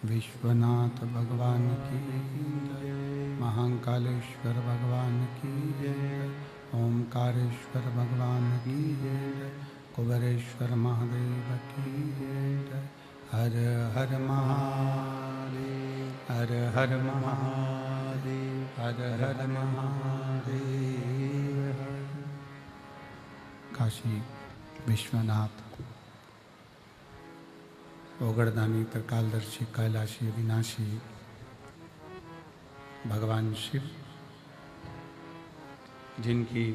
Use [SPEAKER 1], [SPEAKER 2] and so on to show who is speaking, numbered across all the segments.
[SPEAKER 1] विश्वनाथ भगवान की जय, महाकालेश्वर भगवान की जय, ओमकारेश्वर भगवान की जय, कुबेरेश्वर महादेव की जय। हर हर महादेव, हर हर महादेव, हर हर महादेव। काशी विश्वनाथ, ओगरदानी, त्रिकालदर्शी, कैलाशी, अविनाशी भगवान शिव, जिनकी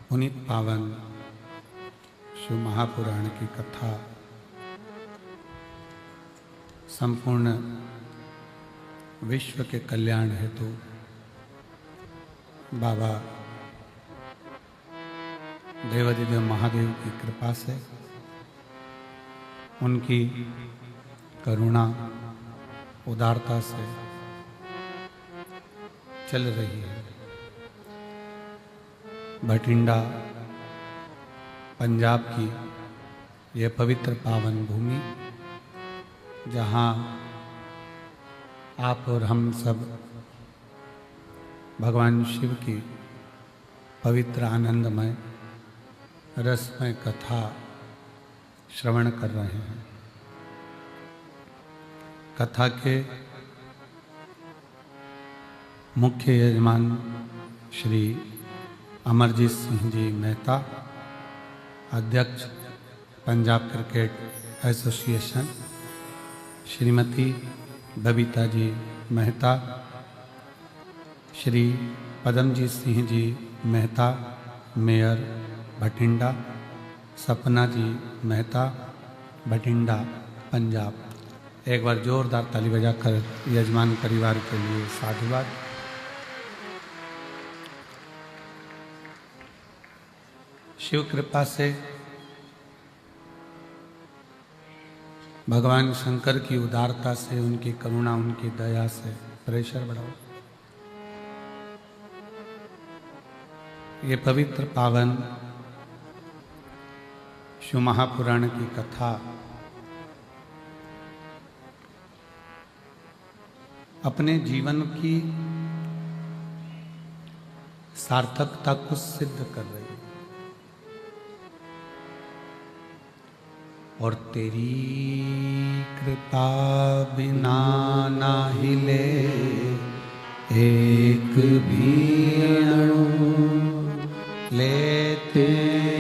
[SPEAKER 1] पुनीत पावन शिव महापुराण की कथा संपूर्ण विश्व के कल्याण हेतु बाबा देवाधिदेव महादेव की कृपा से, उनकी करुणा उदारता से चल रही है। भटिंडा पंजाब की यह पवित्र पावन भूमि, जहाँ आप और हम सब भगवान शिव की पवित्र आनंदमय रसमय कथा श्रवण कर रहे हैं। कथा के मुख्य यजमान श्री अमरजीत सिंह जी मेहता, अध्यक्ष Punjab cricket association, Shrimati Babita ji Mehta, Shri पदमजीत Singh ji Mehta mayor Bathinda, सपना जी मेहता भटिंडा पंजाब। एक बार जोरदार ताली बजाकर यजमान परिवार के लिए साधुवाद। शिव कृपा से, भगवान शंकर की उदारता से, उनकी करुणा, उनकी दया से प्रेशर बढ़ाओ। ये पवित्र पावन शिव महापुराण की कथा अपने जीवन की सार्थकता को सिद्ध कर रही है। और तेरी कृपा बिना ना हिले एक भी अणु, लेते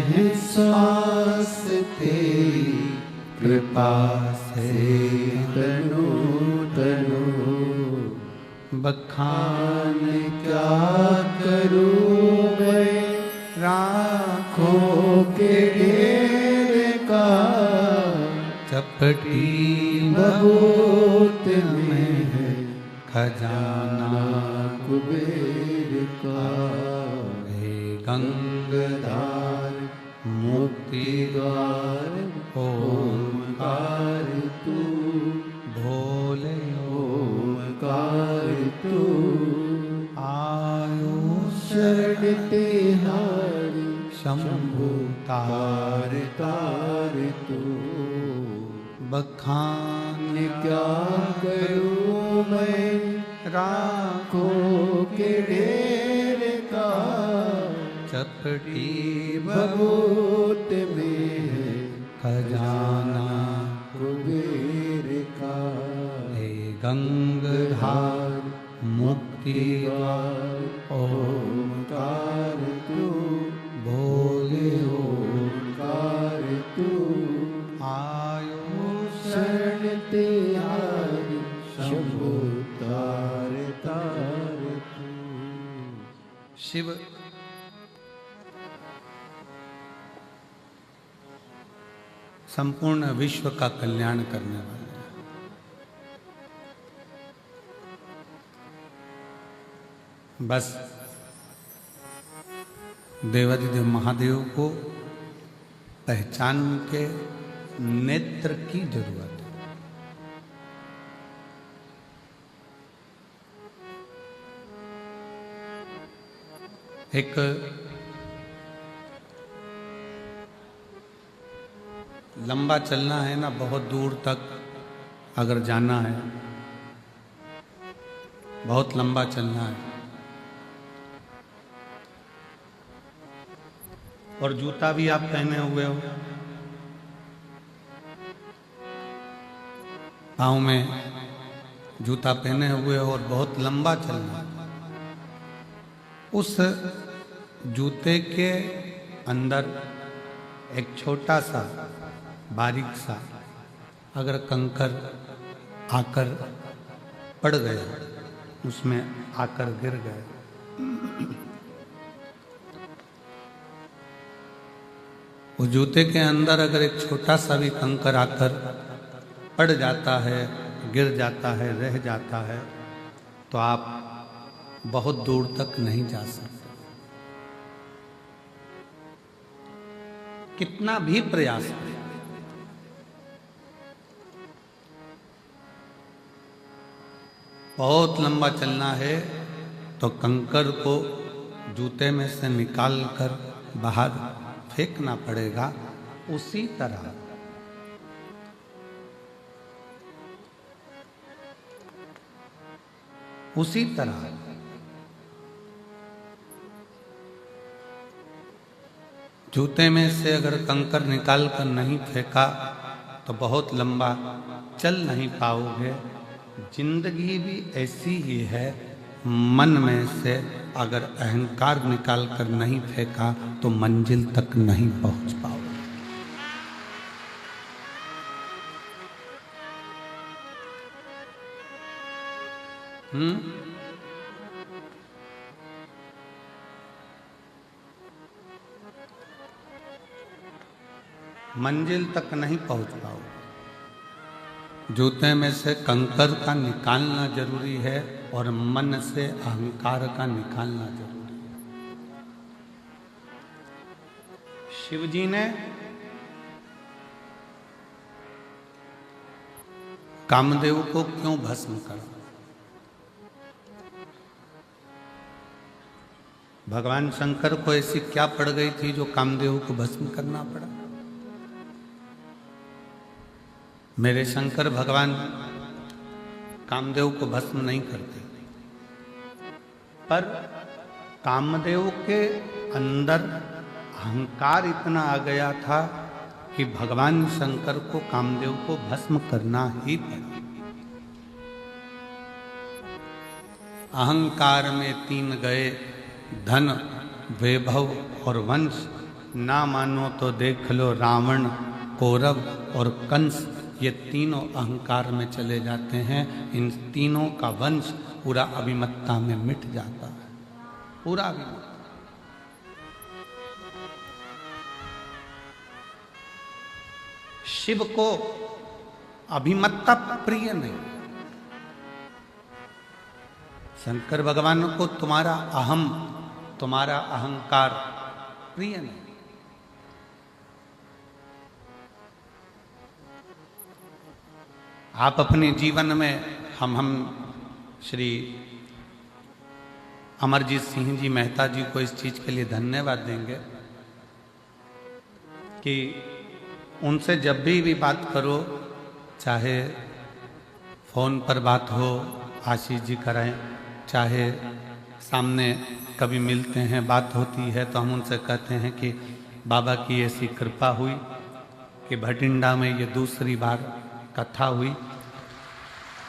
[SPEAKER 1] हैं सांस तेरी कृपा से तनु तनु। बखान क्या करूं मैं राखों के ढेर का, चपटी बहुत में है खजाना कुबेर का। हे गंगाधार मुक्ति द्वार ओमकार तू, भोले ओमकार तू। आयुष तिहारी शंभु तार तार तू। बखान क्या करूं मैं राखों के ढेर का, चपटी बहुत में है खजाना कुबेर का। हे गंगाधार मुक्ति ओमकार तू, भोले ओमकार तू। तिहारी शंभु तार तार तू। शिव संपूर्ण विश्व का कल्याण करने वाले हैं। बस देवादिदेव महादेव को पहचान के नेत्र की जरूरत है। एक लंबा चलना है ना, बहुत दूर तक अगर जाना है, बहुत लंबा चलना है, और जूता भी आप पहने हुए हो, पाँव में जूता पहने हुए हो और बहुत लंबा चलना, उस जूते के अंदर एक छोटा सा बारीक सा अगर कंकर आकर पड़ गया, उसमें आकर गिर गए, उस जूते के अंदर अगर एक छोटा सा भी कंकर आकर पड़ जाता है, गिर जाता है, रह जाता है, तो आप बहुत दूर तक नहीं जा सकते। कितना भी प्रयास करें, बहुत लंबा चलना है तो कंकर को जूते में से निकाल कर बाहर फेंकना पड़ेगा। उसी तरह उसी तरह जूते में से अगर कंकर निकाल कर नहीं फेंका तो बहुत लंबा चल नहीं पाओगे। जिंदगी भी ऐसी ही है, मन में से अगर अहंकार निकाल कर नहीं फेंका तो मंजिल तक नहीं पहुंच पाओगे। मंजिल तक नहीं पहुंच पाओगे। जूते में से कंकर का निकालना जरूरी है और मन से अहंकार का निकालना जरूरी है। शिव जी ने कामदेव को क्यों भस्म करा? भगवान शंकर को ऐसी क्या पड़ गई थी जो कामदेव को भस्म करना पड़ा? मेरे शंकर भगवान कामदेव को भस्म नहीं करते, पर कामदेव के अंदर अहंकार इतना आ गया था कि भगवान शंकर को कामदेव को भस्म करना ही पड़ा। अहंकार में तीन गए, धन, वैभव और वंश। ना मानो तो देख लो रावण, कौरव और कंस, ये तीनों अहंकार में चले जाते हैं। इन तीनों का वंश पूरा अभिमत्ता में मिट जाता है, पूरा अभिमत्ता। शिव को अभिमत्ता प्रिय नहीं। शंकर भगवान को तुम्हारा अहम, तुम्हारा अहंकार प्रिय नहीं। आप अपने जीवन में हम श्री अमरजीत सिंह जी मेहता जी को इस चीज के लिए धन्यवाद देंगे कि उनसे जब भी बात करो, चाहे फोन पर बात हो, आशीष जी कराएं, चाहे सामने कभी मिलते हैं, बात होती है तो हम उनसे कहते हैं कि बाबा की ऐसी कृपा हुई कि भटिंडा में ये दूसरी बार कथा हुई।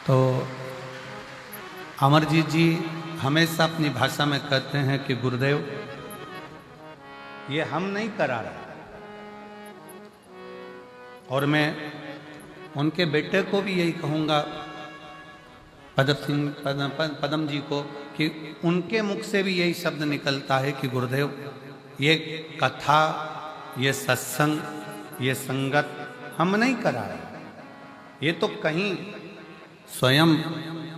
[SPEAKER 1] तो अमरजीत जी हमेशा अपनी भाषा में कहते हैं कि गुरुदेव, ये हम नहीं करा रहे। और मैं उनके बेटे को भी यही कहूँगा, पदम जी को, कि उनके मुख से भी यही शब्द निकलता है कि गुरुदेव, ये कथा, ये सत्संग, ये संगत हम नहीं करा रहे। ये तो कहीं स्वयं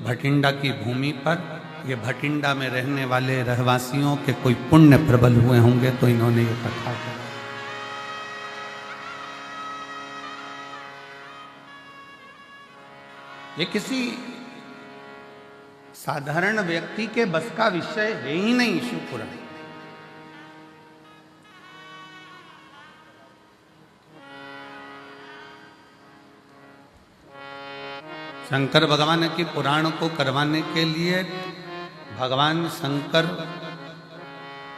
[SPEAKER 1] भटिंडा की भूमि पर, ये भटिंडा में रहने वाले रहवासियों के कोई पुण्य प्रबल हुए होंगे तो इन्होंने ये कथा करा। ये किसी साधारण व्यक्ति के बस का विषय है ही नहीं। शिवपुराण शंकर भगवान की पुराण को करवाने के लिए भगवान शंकर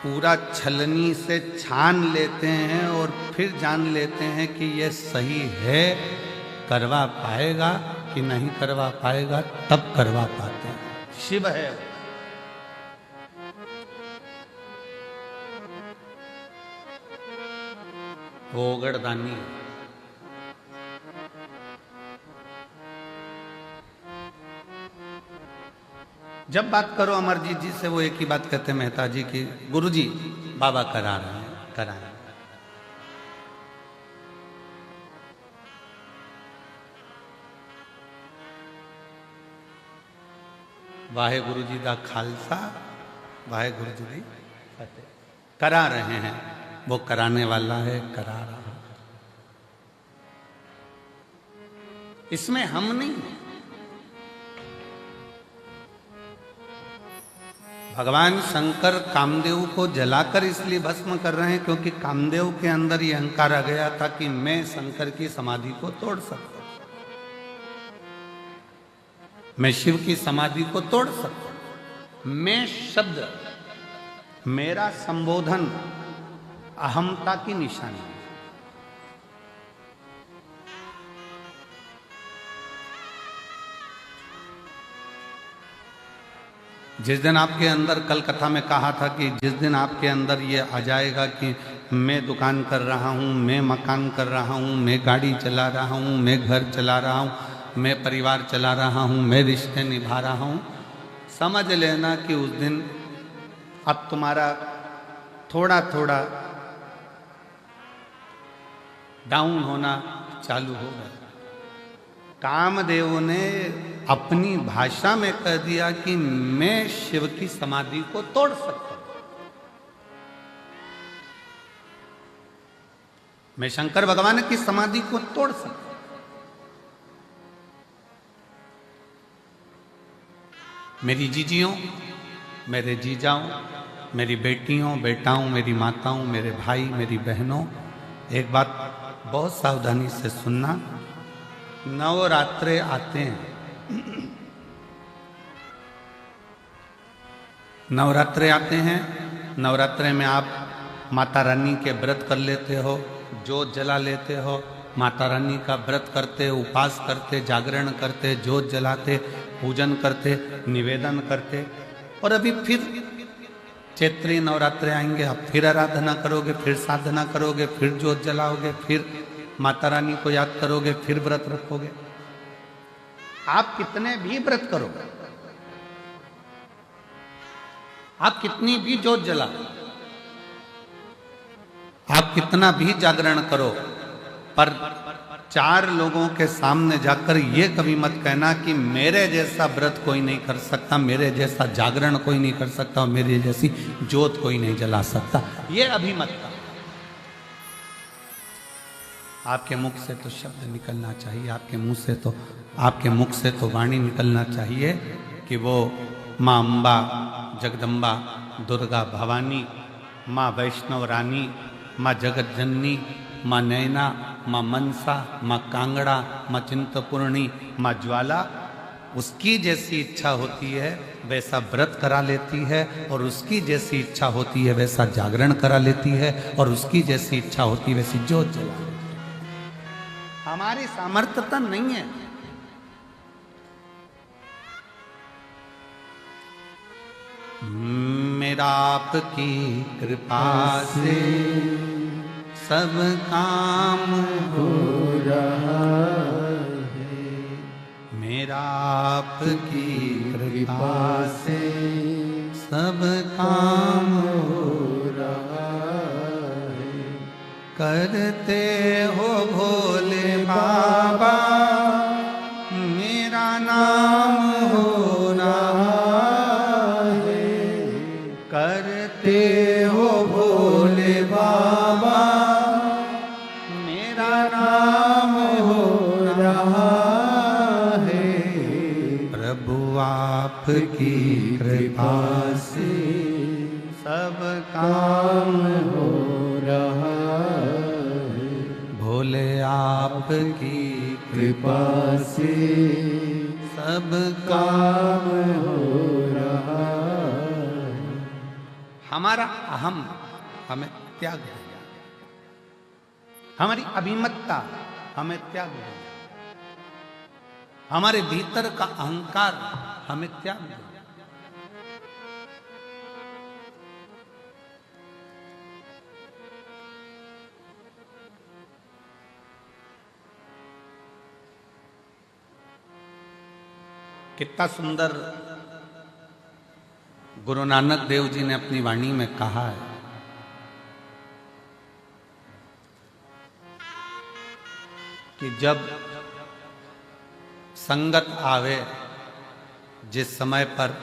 [SPEAKER 1] पूरा छलनी से छान लेते हैं और फिर जान लेते हैं कि यह सही है, करवा पाएगा कि नहीं करवा पाएगा, तब करवा पाते हैं। शिव है वो ओगड़दानी। जब बात करो अमरजीत जी से, वो एक ही बात कहते हैं मेहता जी की, गुरुजी बाबा करा रहे हैं, कराएं। वाहे गुरु जी का खालसा, वाहे गुरु जी की फतेह। करा रहे हैं, वो कराने वाला है, करा रहा है। इसमें हम नहीं। भगवान शंकर कामदेव को जलाकर इसलिए भस्म कर रहे हैं क्योंकि कामदेव के अंदर ये अहंकार आ गया था कि मैं शंकर की समाधि को तोड़ सकता हूं, मैं शिव की समाधि को तोड़ सकता हूं। मैं शब्द, मेरा संबोधन अहमता की निशानी है। जिस दिन आपके अंदर, कल कथा में कहा था कि जिस दिन आपके अंदर ये आ जाएगा कि मैं दुकान कर रहा हूँ, मैं मकान कर रहा हूँ, मैं गाड़ी चला रहा हूँ, मैं घर चला रहा हूँ, मैं परिवार चला रहा हूँ, मैं रिश्ते निभा रहा हूँ, समझ लेना कि उस दिन अब तुम्हारा थोड़ा थोड़ा डाउन होना चालू होगा। कामदेव ने अपनी भाषा में कह दिया कि मैं शिव की समाधि को तोड़ सकता हूं, मैं शंकर भगवान की समाधि को तोड़ सकता हूं। मेरी जीजियों, मेरे जीजाओं, मेरी बेटियों, बेटाओं, मेरी माताओं, मेरे भाई, मेरी बहनों, एक बात बहुत सावधानी से सुनना। नवरात्रे आते हैं, नवरात्रे आते हैं। नवरात्रे में आप माता रानी के व्रत कर लेते हो, जोत जला लेते हो, माता रानी का व्रत करते, उपास करते, जागरण करते, जोत जलाते, पूजन करते, निवेदन करते। और अभी फिर चैत्री नवरात्रे आएंगे, आप फिर आराधना करोगे, फिर साधना करोगे, फिर जोत जलाओगे, फिर माता रानी को याद करोगे, फिर व्रत रखोगे। आप कितने भी व्रत करो, आप कितनी भी जोत जलाओ, आप कितना भी जागरण करो, पर 4 लोगों के सामने जाकर ये कभी मत कहना कि मेरे जैसा व्रत कोई नहीं कर सकता, मेरे जैसा जागरण कोई नहीं कर सकता, और मेरी जैसी जोत कोई नहीं जला सकता। ये अभी मत कहो। आपके मुख से तो शब्द निकलना चाहिए, आपके मुंह से तो, आपके मुख से तो वाणी निकलना चाहिए कि वो माँ अम्बा, जगदम्बा, दुर्गा भवानी, माँ वैष्णव रानी, माँ जगत जननी, माँ नैना, माँ मनसा, माँ कांगड़ा, माँ चिंतपूर्णी, माँ ज्वाला, उसकी जैसी इच्छा होती है वैसा व्रत करा लेती है, और उसकी जैसी इच्छा होती है वैसा जागरण करा लेती है, और उसकी जैसी इच्छा होती है वैसी जोत जला लेती है। हमारी सामर्थ्यता नहीं है। मेरा आपकी कृपा से सब काम हो रहा है, मेरा आपकी कृपा से सब काम हो रहा है। करते हो भोले बाबा मेरा नाम हो रहा है, करते हो भोले बाबा मेरा नाम हो रहा है। प्रभु आपकी कृपा से सब काम हो रहा है, भोले आपकी कृपा से सब काम हो रहा है। हमारा अहम हमें त्याग है, हमारी अभिमतता हमें त्याग है, हमारे भीतर का अहंकार हमें त्याग है। कितना सुंदर गुरु नानक देव जी ने अपनी वाणी में कहा है कि जब संगत आवे, जिस समय पर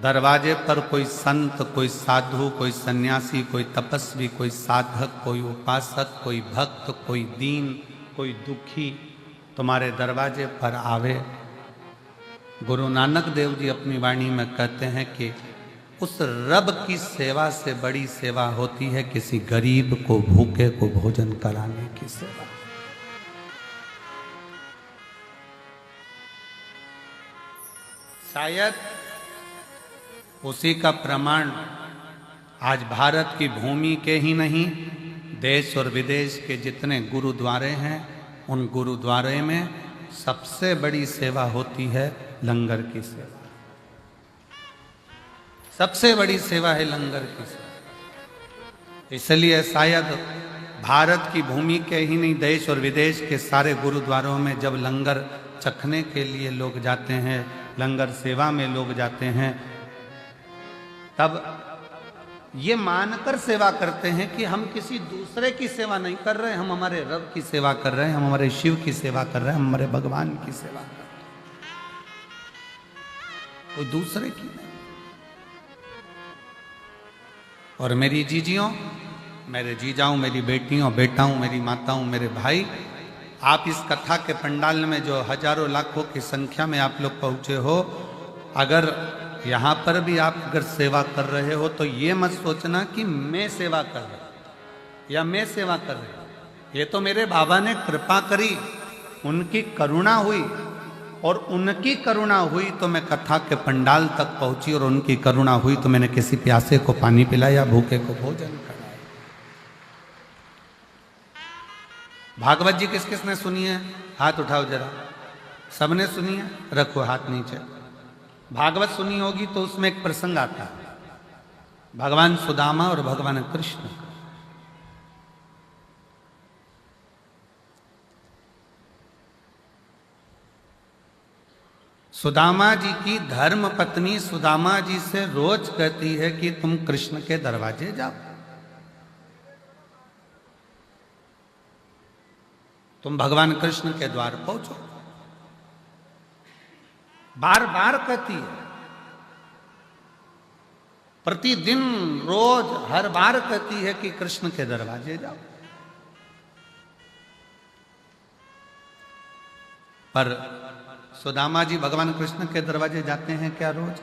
[SPEAKER 1] दरवाजे पर कोई संत, कोई साधु, कोई सन्यासी, कोई तपस्वी, कोई साधक, कोई उपासक, कोई भक्त, कोई दीन, कोई दुखी तुम्हारे दरवाजे पर आवे, गुरु नानक देव जी अपनी वाणी में कहते हैं कि उस रब की सेवा से बड़ी सेवा होती है किसी गरीब को, भूखे को भोजन कराने की सेवा। शायद उसी का प्रमाण आज भारत की भूमि के ही नहीं, देश और विदेश के जितने गुरुद्वारे हैं, उन गुरुद्वारे में सबसे बड़ी सेवा होती है लंगर की सेवा। सबसे बड़ी सेवा है लंगर की सेवा। इसलिए शायद भारत की भूमि के ही नहीं, देश और विदेश के सारे गुरुद्वारों में जब लंगर चखने के लिए लोग जाते हैं, लंगर सेवा में लोग जाते हैं, तब ये मानकर सेवा करते हैं कि हम किसी दूसरे की सेवा नहीं कर रहे, हम हमारे रब की सेवा कर रहे हैं, हम हमारे शिव की सेवा कर रहे हैं, हम हमारे भगवान की सेवा कर रहे हैं, कोई दूसरे की नहीं। और मेरी जीजियों, मेरे जीजाओं, मेरी बेटियों, बेटाओं, मेरी माताओं, मेरे भाई, आप इस कथा के पंडाल में जो हजारों लाखों की संख्या में आप लोग पहुंचे हो, अगर यहाँ पर भी आप अगर सेवा कर रहे हो तो ये मत सोचना कि मैं सेवा कर रहा हूं या मैं सेवा कर रहा हूं। ये तो मेरे बाबा ने कृपा करी, उनकी करुणा हुई, और उनकी करुणा हुई तो मैं कथा के पंडाल तक पहुंची, और उनकी करुणा हुई तो मैंने किसी प्यासे को पानी पिलाया, भूखे को भोजन कराया। भागवत जी किस किस ने सुनी है? हाथ उठाओ जरा। सबने सुनी है? रखो हाथ नीचे। भागवत सुनी होगी तो उसमें एक प्रसंग आता है भगवान सुदामा और भगवान कृष्ण। सुदामा जी की धर्म पत्नी सुदामा जी से रोज कहती है कि तुम कृष्ण के दरवाजे जाओ, तुम भगवान कृष्ण के द्वार पहुंचो। बार बार कहती है, प्रतिदिन रोज हर बार कहती है कि कृष्ण के दरवाजे जाओ। पर सुदामा जी भगवान कृष्ण के दरवाजे जाते हैं क्या रोज?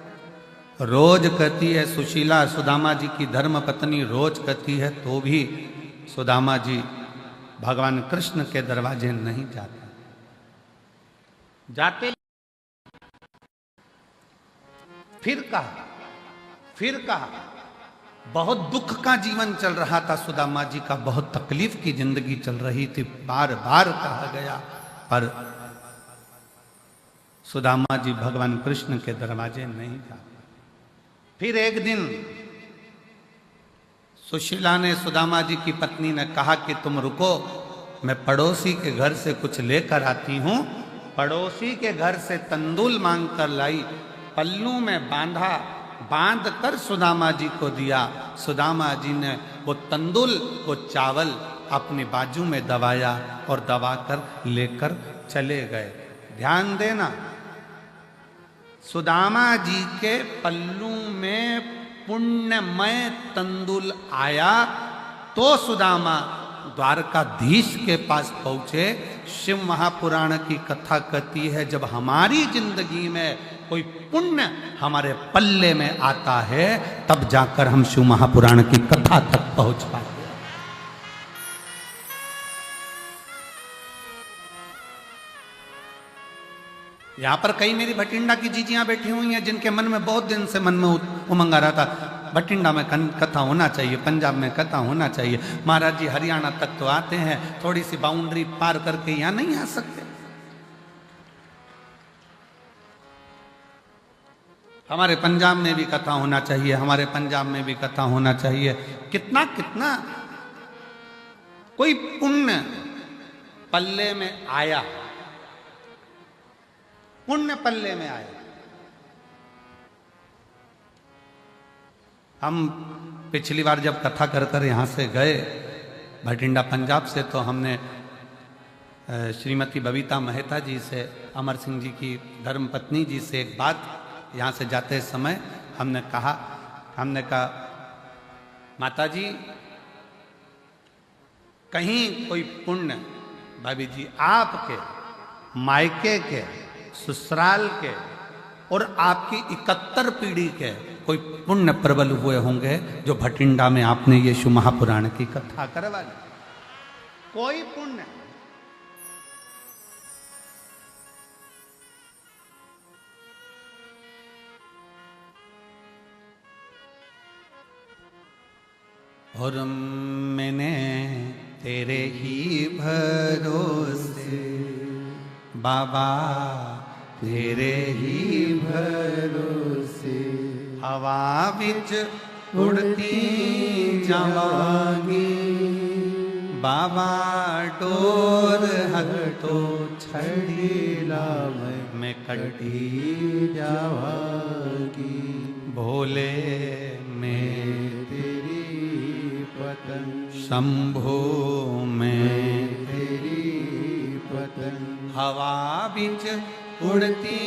[SPEAKER 1] रोज कहती है सुशीला, सुदामा जी की धर्म पत्नी रोज कहती है, तो भी सुदामा जी भगवान कृष्ण के दरवाजे नहीं जाते। जाते फिर कहा बहुत दुख का जीवन चल रहा था सुदामा जी का, बहुत तकलीफ की जिंदगी चल रही थी, बार बार कहा गया, पर सुदामा जी भगवान कृष्ण के दरवाजे नहीं जाते। फिर एक दिन सुशीला ने, सुदामा जी की पत्नी ने कहा कि तुम रुको, मैं पड़ोसी के घर से कुछ लेकर आती हूं। पड़ोसी के घर से तंदूल मांग कर लाई, पल्लू में बांध कर सुदामा जी को दिया। सुदामा जी ने वो तंदूल, वो चावल अपनी बाजू में दबाया और दबाकर लेकर चले गए। ध्यान देना, सुदामा जी के पल्लू में पुण्यमय तंदूल आया तो सुदामा द्वारकाधीश के पास पहुंचे। शिव महापुराण की कथा कहती है, जब हमारी जिंदगी में कोई पुण्य हमारे पल्ले में आता है, तब जाकर हम शिव महापुराण की कथा तक पहुंच पाते हैं। यहां पर कई मेरी भटिंडा की जीजियां बैठी हुई हैं, जिनके मन में बहुत दिन से मन में उमंग आ रहा था, भटिंडा में कथा होना चाहिए, पंजाब में कथा होना चाहिए। महाराज जी हरियाणा तक तो आते हैं, थोड़ी सी बाउंड्री पार करके यहां नहीं आ सकते? हमारे पंजाब में भी कथा होना चाहिए, हमारे पंजाब में भी कथा होना चाहिए। कितना कितना कोई पुण्य पल्ले में आया, पुण्य पल्ले में आया। हम पिछली बार जब कथा कर कर यहाँ से गए भटिंडा पंजाब से, तो हमने श्रीमती बबीता मेहता जी से, अमर सिंह जी की धर्मपत्नी जी से एक बात यहाँ से जाते समय हमने कहा, माता जी कहीं कोई पुण्य, भाभी जी आपके मायके के, ससुराल के और आपकी 71 पीढ़ी के कोई पुण्य प्रबल हुए होंगे जो भटिंडा में आपने ये शिव महापुराण की कथा करवा ली। कोई पुण्य, और मैंने तेरे ही भरोसे बाबा तेरे ही भरोसे हवा बिच उड़ती जावांगी बाबा डोर हटो छड़ीला मैं कटी जावांगी भोले मैं तेरी पतंग शंभो मैं तेरी पतंग हवा बिच उड़ती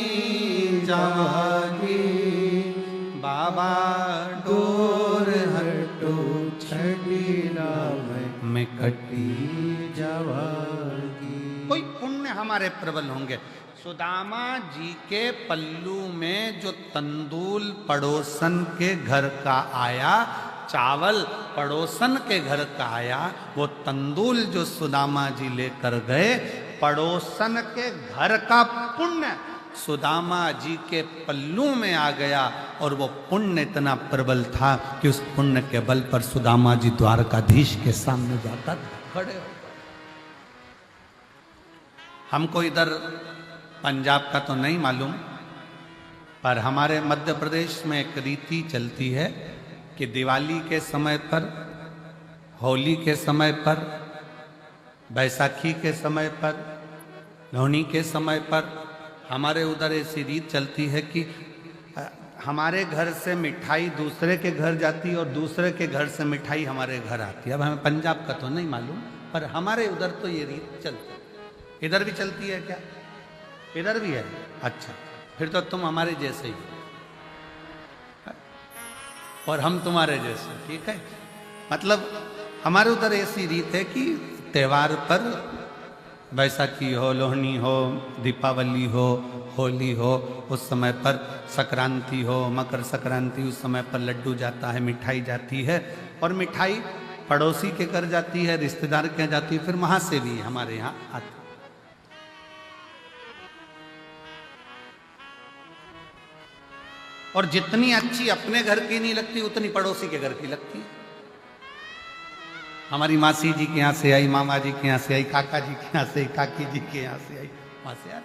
[SPEAKER 1] जावांगी बाबा डोर हटो छड़ीला मैं कटी जावांगी। कोई पुण्य हमारे प्रबल होंगे। सुदामा जी के पल्लू में जो तंदूल पड़ोसन के घर का आया, चावल पड़ोसन के घर का आया, वो तंदूल जो सुदामा जी लेकर गए, पड़ोसन के घर का पुण्य सुदामा जी के पल्लू में आ गया और वो पुण्य इतना प्रबल था कि उस पुण्य के बल पर सुदामा जी द्वारकाधीश के सामने जाकर खड़े हो गए। हमको इधर पंजाब का तो नहीं मालूम, पर हमारे मध्य प्रदेश में एक रीति चलती है कि दिवाली के समय पर, होली के समय पर, बैसाखी के समय पर, लोहड़ी के समय पर हमारे उधर ऐसी रीत चलती है कि हमारे घर से मिठाई दूसरे के घर जाती है और दूसरे के घर से मिठाई हमारे घर आती है। अब हमें पंजाब का तो नहीं मालूम, पर हमारे उधर तो ये रीत चलती है। इधर भी चलती है क्या? इधर भी है? अच्छा, फिर तो तुम हमारे जैसे ही और हम तुम्हारे जैसे, ठीक है। मतलब हमारे उधर ऐसी रीत है कि त्योहार पर, बैसाखी हो, लोहड़ी हो, दीपावली हो, होली हो, उस समय पर संक्रांति हो, मकर संक्रांति, उस समय पर लड्डू जाता है, मिठाई जाती है और मिठाई पड़ोसी के घर जाती है, रिश्तेदार के जाती है, फिर वहां से भी हमारे यहाँ आती। और जितनी अच्छी अपने घर की नहीं लगती उतनी पड़ोसी के घर की लगती है। हमारी मासी जी के यहाँ से आई, मामा जी के यहाँ से आई, काका जी के यहाँ से आई, काकी जी के यहाँ से आई, वहां से आई।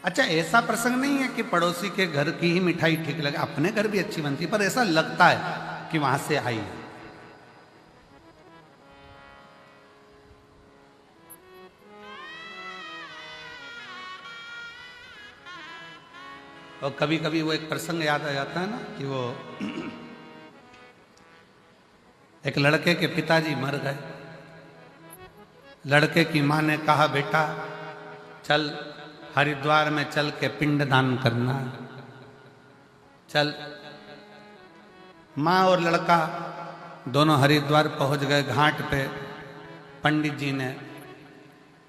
[SPEAKER 1] अच्छा, ऐसा प्रसंग नहीं है कि पड़ोसी के घर की ही मिठाई ठीक लगे, अपने घर भी अच्छी बनती है, पर ऐसा लगता है कि वहां से आई। और कभी कभी वो एक प्रसंग याद आ जाता है ना कि वो एक लड़के के पिताजी मर गए। लड़के की माँ ने कहा, बेटा चल हरिद्वार में चल के पिंडदान करना। चल। माँ और लड़का दोनों हरिद्वार पहुंच गए। घाट पे पंडित जी ने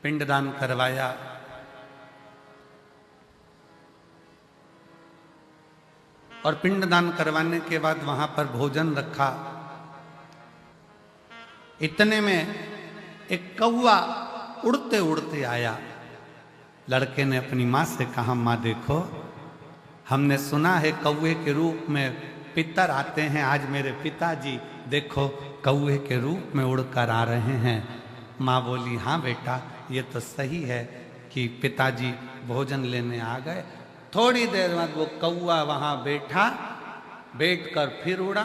[SPEAKER 1] पिंडदान करवाया। और पिंडदान करवाने के बाद वहां पर भोजन रखा। इतने में एक कौवा उड़ते उड़ते आया। लड़के ने अपनी माँ से कहा, माँ देखो, हमने सुना है कौवे के रूप में पितर आते हैं, आज मेरे पिताजी देखो कौवे के रूप में उड़कर आ रहे हैं। माँ बोली, हाँ बेटा, ये तो सही है कि पिताजी भोजन लेने आ गए। थोड़ी देर बाद वो कौवा वहां बैठकर फिर उड़ा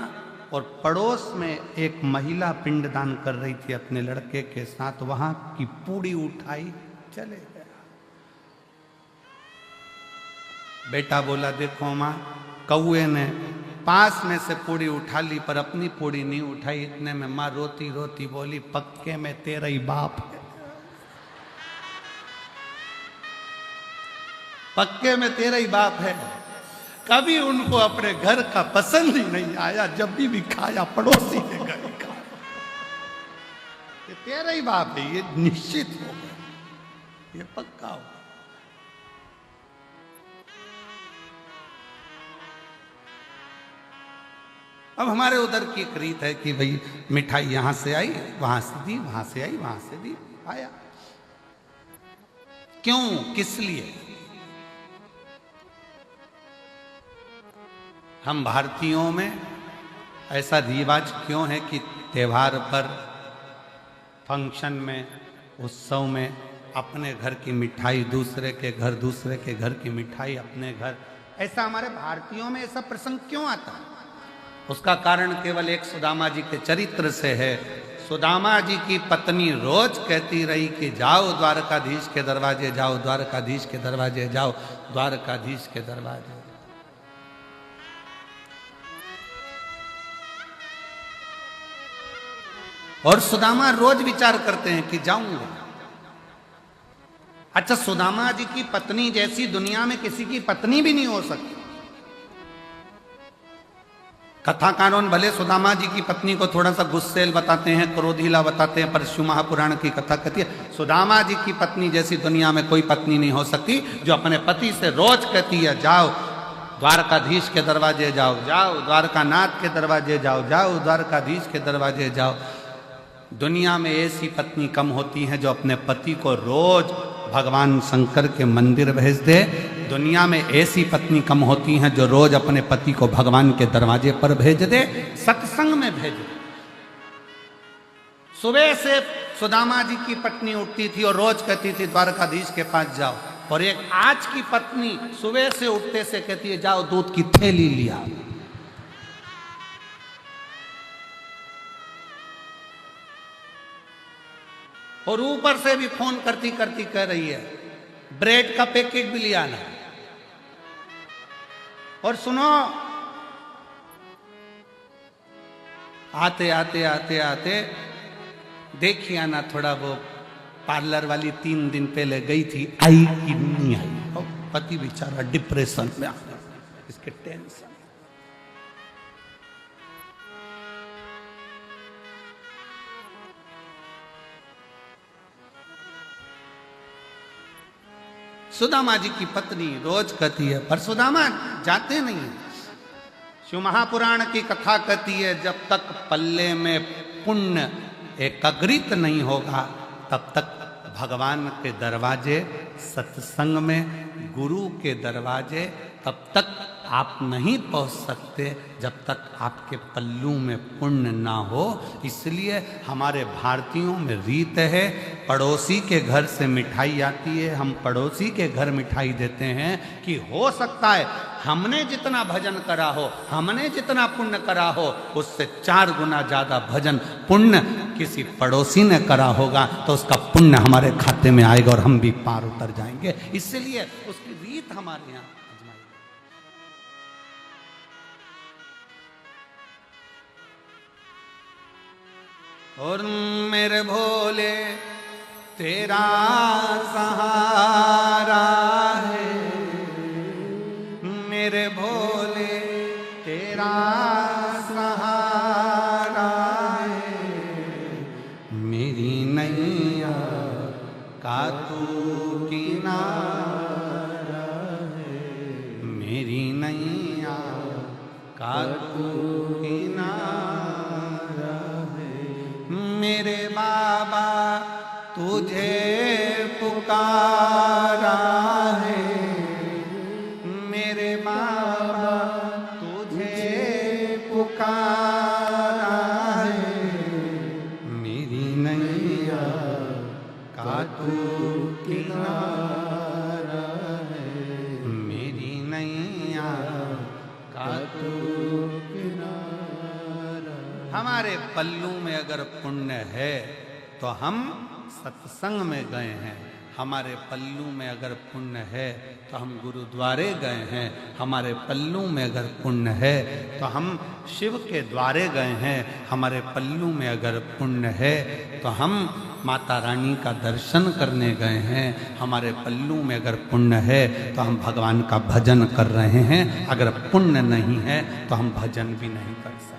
[SPEAKER 1] और पड़ोस में एक महिला पिंडदान कर रही थी अपने लड़के के साथ, वहां की पूड़ी उठाई चले गया। बेटा बोला, देखो माँ, कौवे ने पास में से पूड़ी उठा ली पर अपनी पूड़ी नहीं उठाई। इतने में माँ रोती रोती बोली, पक्के में तेरा ही बाप है, पक्के में तेरा ही बाप है। कभी उनको अपने घर का पसंद ही नहीं आया, जब भी खाया पड़ोसी के घर ही खाया। ये तेरा ही बाप है, ये निश्चित हो गया, ये पक्का हो। अब हमारे उधर की एक रीत है कि भाई मिठाई यहां से आई, वहां से दी, वहां से आई, वहां से दी, आया। क्यों, किस लिए? हम भारतीयों में ऐसा रिवाज क्यों है कि त्योहार पर, फंक्शन में, उत्सव में अपने घर की मिठाई दूसरे के घर, दूसरे के घर की मिठाई अपने घर, ऐसा हमारे भारतीयों में ऐसा प्रसंग क्यों आता है? उसका कारण केवल एक सुदामा जी के चरित्र से है। सुदामा जी की पत्नी रोज कहती रही कि जाओ द्वारकाधीश के दरवाजे जाओ, द्वारकाधीश के दरवाजे जाओ, द्वारकाधीश के दरवाजे। और सुदामा रोज विचार करते हैं कि जाऊंगा। अच्छा, सुदामा जी की पत्नी जैसी दुनिया में किसी की पत्नी भी नहीं हो सकती। कथा कानून भले सुदामा जी की पत्नी को थोड़ा सा गुस्सेल बताते हैं, क्रोधीला बताते हैं, पर शिव महापुराण की कथा कहती है सुदामा जी की पत्नी जैसी दुनिया में कोई पत्नी नहीं हो सकती, जो अपने पति से रोज कहती है जाओ द्वारकाधीश के दरवाजे जाओ, जाओ द्वारकानाथ के दरवाजे जाओ, जाओ द्वारकाधीश के दरवाजे जाओ। दुनिया में ऐसी पत्नी कम होती हैं जो अपने पति को रोज भगवान शंकर के मंदिर भेज दे। दुनिया में ऐसी पत्नी कम होती हैं जो रोज अपने पति को भगवान के दरवाजे पर भेज दे, सत्संग में भेज दे। सुबह से सुदामा जी की पत्नी उठती थी और रोज कहती थी द्वारकाधीश के पास जाओ, और एक आज की पत्नी सुबह से उठते से कहती है जाओ दूध की थैली लिया। और ऊपर से भी फोन करती करती कह रही है ब्रेड का पैकेट भी ले आना। और सुनो, आते आते आते आते देखिए आना, थोड़ा वो पार्लर वाली 3 दिन पहले गई थी, आई कि नहीं आई। और पति बेचारा डिप्रेशन में आ गया, इसके टेंशन। सुदामा जी की पत्नी रोज कहती है, पर सुदामा जाते नहीं है। शिव महापुराण की कथा कहती है जब तक पल्ले में पुण्य एकाग्रित नहीं होगा तब तक भगवान के दरवाजे, सत्संग में गुरु के दरवाजे तब तक आप नहीं पहुंच सकते जब तक आपके पल्लू में पुण्य ना हो। इसलिए हमारे भारतीयों में रीत है, पड़ोसी के घर से मिठाई आती है, हम पड़ोसी के घर मिठाई देते हैं कि हो सकता है हमने जितना भजन करा हो, हमने जितना पुण्य करा हो, उससे 4 गुना ज्यादा भजन पुण्य किसी पड़ोसी ने करा होगा, तो उसका पुण्य हमारे खाते में आएगा और हम भी पार उतर जाएंगे। इसलिए उसकी रीत हमारे यहाँ आजमाई। और मेरे भोले तेरा सहारा है, मेरे भोले तेरा सहारा है, मेरी नैया का तू किनारा है, मेरी नैया का तू किनारा है, मेरे बाबा तुझे पुकारा है, मेरे बाबा तुझे पुकारा है, मेरी नैया का तू किनारा है, मेरी नैया का तू किनारा। हमारे पल्लू में अगर पुण्य है तो हम सत्संग में गए हैं, हमारे पल्लू में अगर पुण्य है तो हम गुरुद्वारे गए हैं, हमारे पल्लू में अगर पुण्य है तो हम शिव के द्वारे गए हैं, हमारे पल्लू में अगर पुण्य है तो हम माता रानी का दर्शन करने गए हैं, हमारे पल्लू में अगर पुण्य है तो हम भगवान का भजन कर रहे हैं। अगर पुण्य नहीं है तो हम भजन भी नहीं कर सकते।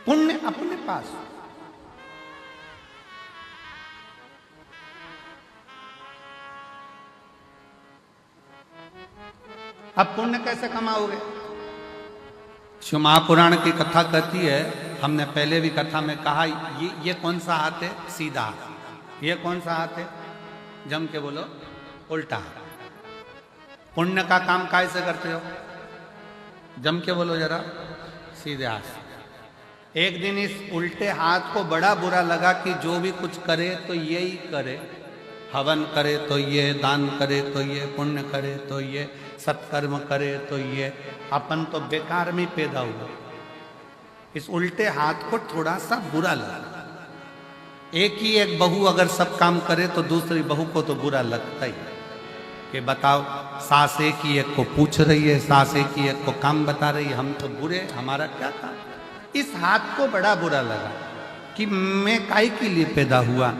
[SPEAKER 1] पुण्य अपने पास, अब पुण्य कैसे कमाओगे? शिव महापुराण की कथा कहती है हमने पहले भी कथा में कहा, ये कौन सा हाथ है? सीधा। ये कौन सा हाथ है? जम के बोलो, उल्टा। पुण्य का काम कैसे करते हो? जम के बोलो जरा, सीधे हाथ। एक दिन इस उल्टे हाथ को बड़ा बुरा लगा कि जो भी कुछ करे तो यही करे, हवन करे तो ये, दान करे तो ये, पुण्य करे तो ये, सत्कर्म करे तो ये, अपन तो बेकार में पैदा हुआ। इस उल्टे हाथ को थोड़ा सा बुरा लगा। एक ही एक बहू अगर सब काम करे तो दूसरी बहू को तो बुरा लगता ही कि बताओ, सास एक ही एक को पूछ रही है, सास एक ही एक को काम बता रही है, हम तो बुरे, हमारा क्या काम। इस हाथ को बड़ा बुरा लगा कि मैं काय के लिए पैदा हुआ,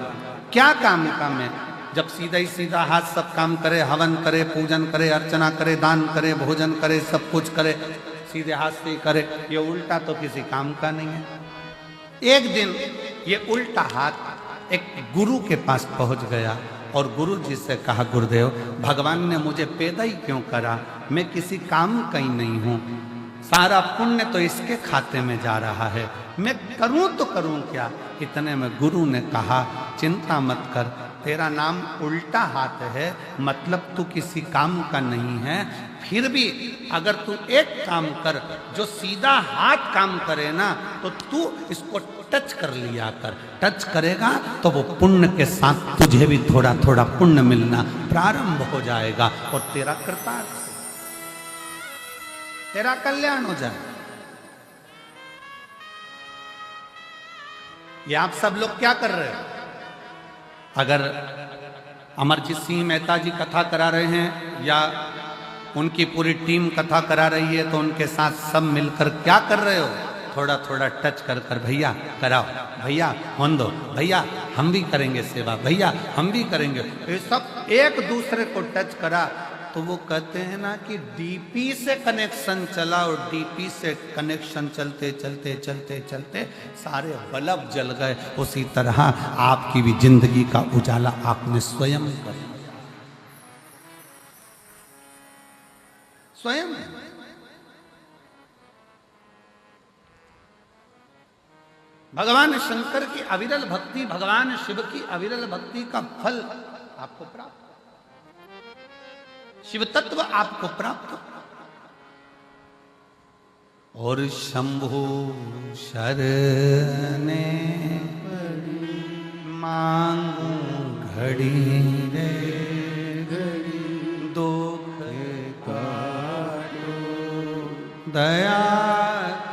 [SPEAKER 1] क्या काम का मैं, जब सीधा ही सीधा हाथ सब काम करे, हवन करे, पूजन करे, अर्चना करे, दान करे, भोजन करे, सब कुछ करे, सीधे हाथ से ही करे, ये उल्टा तो किसी काम का नहीं है। एक दिन ये उल्टा हाथ एक गुरु के पास पहुंच गया और गुरु जी से कहा, गुरुदेव, भगवान ने मुझे पैदा ही क्यों करा, मैं किसी काम का ही नहीं हूं, सारा पुण्य तो इसके खाते में जा रहा है, मैं करूं तो करूं क्या। इतने में गुरु ने कहा, चिंता मत कर, तेरा नाम उल्टा हाथ है, मतलब तू किसी काम का नहीं है, फिर भी अगर तू एक काम कर, जो सीधा हाथ काम करे ना, तो तू इसको टच कर लिया कर, टच करेगा तो वो पुण्य के साथ तुझे भी थोड़ा थोड़ा पुण्य मिलना प्रारंभ हो जाएगा और तेरा कृतार्थ, तेरा कल्याण हो जाए। ये आप सब लोग क्या कर रहे हो? अगर अमरजीत सिंह मेहता जी कथा करा रहे हैं या उनकी पूरी टीम कथा करा रही है, तो उनके साथ सब मिलकर क्या कर रहे हो? थोड़ा थोड़ा टच कर कर, भैया कराओ, भैया होन दो, भैया हम भी करेंगे सेवा, भैया हम भी करेंगे, ये सब एक दूसरे को टच करा। तो वो कहते हैं ना कि डीपी से कनेक्शन चला और डीपी से कनेक्शन चलते चलते चलते चलते सारे बल्ब जल गए। उसी तरह आपकी भी जिंदगी का उजाला आपने स्वयं कर लिया, स्वयं। भगवान शंकर की अविरल भक्ति, भगवान शिव की अविरल भक्ति का फल आपको प्राप्त, शिव तत्व आपको प्राप्त। और शंभु शरणे मांगू घड़ी रे, दुख काटो दया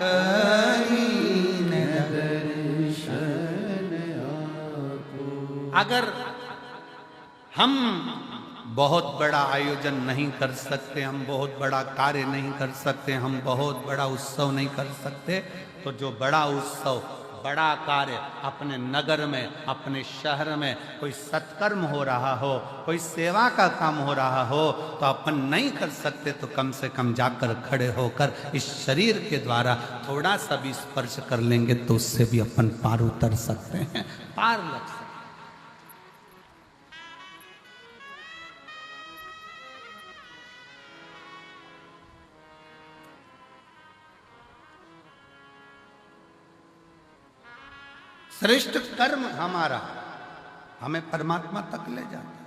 [SPEAKER 1] करीने दर्शन आपो। अगर हम बहुत बड़ा आयोजन नहीं कर सकते, हम बहुत बड़ा कार्य नहीं कर सकते, हम बहुत बड़ा उत्सव नहीं कर सकते, तो जो बड़ा उत्सव, बड़ा कार्य अपने नगर में, अपने शहर में कोई सत्कर्म हो रहा हो, कोई सेवा का काम हो रहा हो, तो अपन नहीं कर सकते, तो कम से कम जाकर खड़े होकर इस शरीर के द्वारा थोड़ा सा भी स्पर्श कर लेंगे तो उससे भी अपन पार उतर सकते हैं, पार लग सकते। श्रेष्ठ कर्म हमारा हमें परमात्मा तक ले जाता है।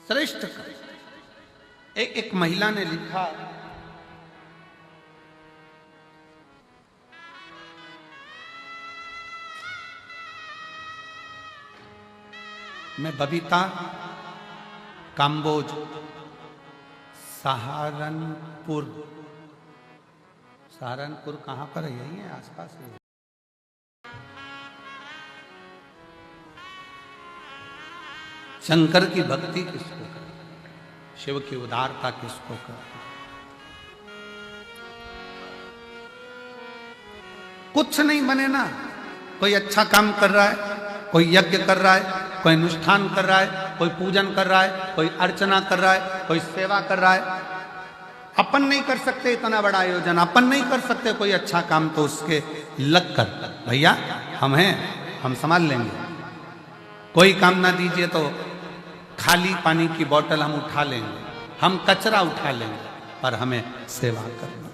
[SPEAKER 1] श्रेष्ठ कर्म। एक महिला ने लिखा, मैं बबीता काम्बोज सहारनपुर, सहारनपुर कहाँ पर है? यही है आसपास है। शंकर की भक्ति किसको कर, शिव की उदारता किसको कर। कुछ नहीं बने ना, कोई अच्छा काम कर रहा है, कोई यज्ञ कर रहा है, कोई अनुष्ठान कर रहा है, कोई पूजन कर रहा है, कोई अर्चना कर रहा है, कोई सेवा कर रहा है। अपन नहीं कर सकते इतना बड़ा आयोजन, अपन नहीं कर सकते कोई अच्छा काम, तो उसके लग कर, भैया हम हैं, हम संभाल लेंगे। कोई काम ना दीजिए तो खाली पानी की बोतल हम उठा लेंगे, हम कचरा उठा लेंगे, पर हमें सेवा करना।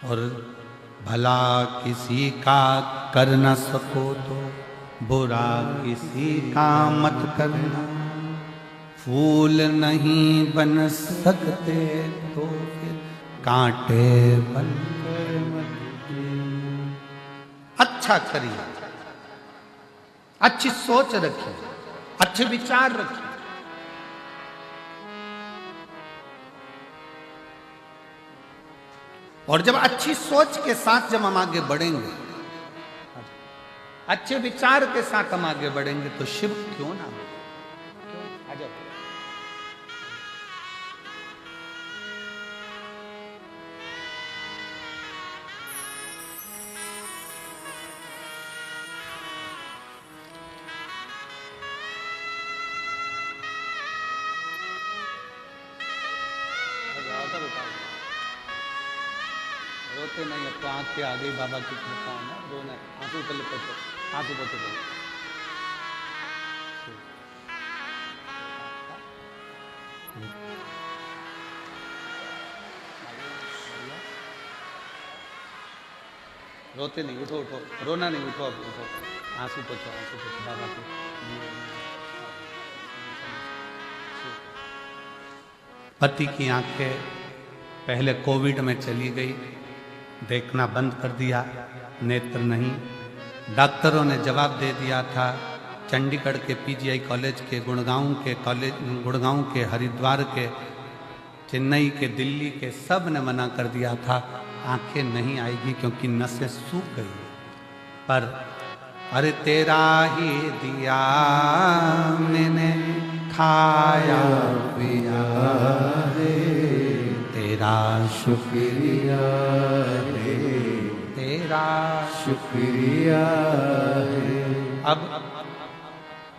[SPEAKER 1] और भला किसी का कर न सको तो बुरा किसी का मत करना, फूल नहीं बन सकते तो फिर कांटे बनकर मत जीना। अच्छा करिए, अच्छी सोच रखिए, अच्छे विचार रखिए। और जब अच्छी सोच के साथ जब हम आगे बढ़ेंगे, अच्छे विचार के साथ हम आगे बढ़ेंगे, तो शिव क्यों ना हो? क्यों? आ जाओ। रोते नहीं, अब तो आंख के आ गई बाबा की कृपा है ना, रोना आंसू पहले पोछो, आंसू पोछो पहले। रोते नहीं, उठो उठो, रोना नहीं, उठो अब उठो, आंसू पोछो बाबा के। पति की आंखें पहले कोविड में चली गई, देखना बंद कर दिया, नेत्र नहीं। डॉक्टरों ने जवाब दे दिया था, चंडीगढ़ के पीजीआई कॉलेज के, गुड़गांव के, हरिद्वार के, चेन्नई के, दिल्ली के, सब ने मना कर दिया था, आंखें नहीं आएगी क्योंकि नसें सूख गई। पर अरे तेरा ही दिया मैंने खाया पिया रे, तेरा शुक्रिया रे, तेरा शुक्रिया है। अब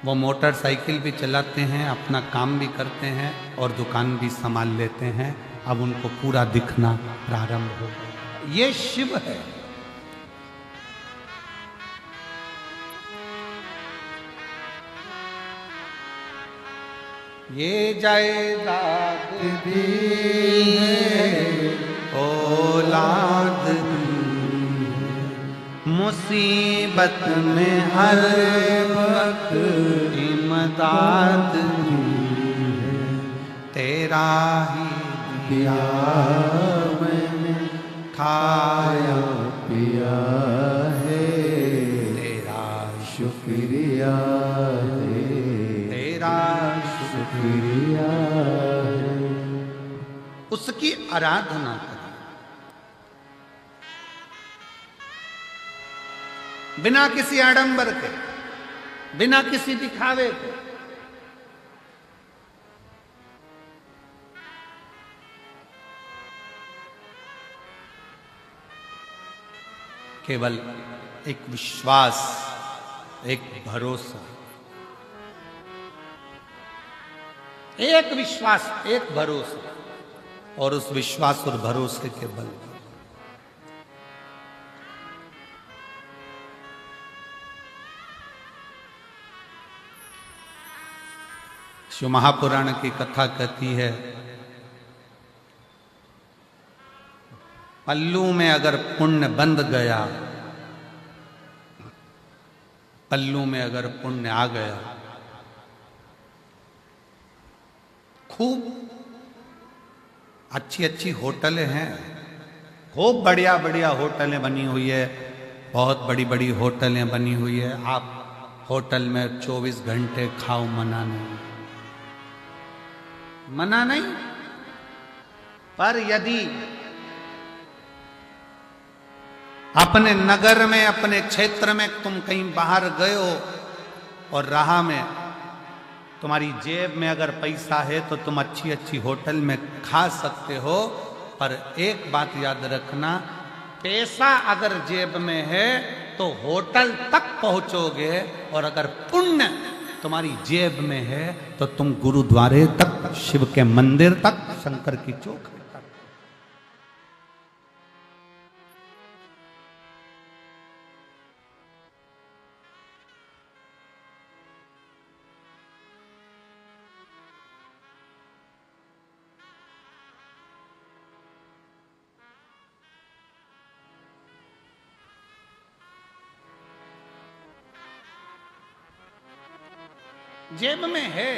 [SPEAKER 1] वो मोटरसाइकिल भी चलाते हैं, अपना काम भी करते हैं और दुकान भी संभाल लेते हैं। अब उनको पूरा दिखना प्रारंभ हो गया। ये शिव है। ये जायदाद दी है, औलाद दी है, मुसीबत में हर वक्त इमदाद दी है, तेरा ही दिया मैंने खाया पिया है, तेरा शुक्रिया है, तेरा शुक्रिया है। उसकी आराधना करें, बिना किसी आडंबर के, बिना किसी दिखावे के। केवल एक विश्वास, एक भरोसा, एक विश्वास, एक भरोसा, और उस विश्वास और भरोसे के बल शिव महापुराण की कथा कहती है, पल्लू में अगर पुण्य बंध गया, पल्लू में अगर पुण्य आ गया, खूब अच्छी अच्छी होटलें हैं, खूब बढ़िया बढ़िया होटलें बनी हुई है, बहुत बड़ी बड़ी होटलें बनी हुई है। आप होटल में 24 घंटे खाओ, मना नहीं, मना नहीं। पर यदि अपने नगर में, अपने क्षेत्र में तुम कहीं बाहर गए हो और राह में तुम्हारी जेब में अगर पैसा है तो तुम अच्छी अच्छी होटल में खा सकते हो, पर एक बात याद रखना, पैसा अगर जेब में है तो होटल तक पहुंचोगे, और अगर पुण्य तुम्हारी जेब में है तो तुम गुरुद्वारे तक, शिव के मंदिर तक, शंकर की चौक तक। जेब में है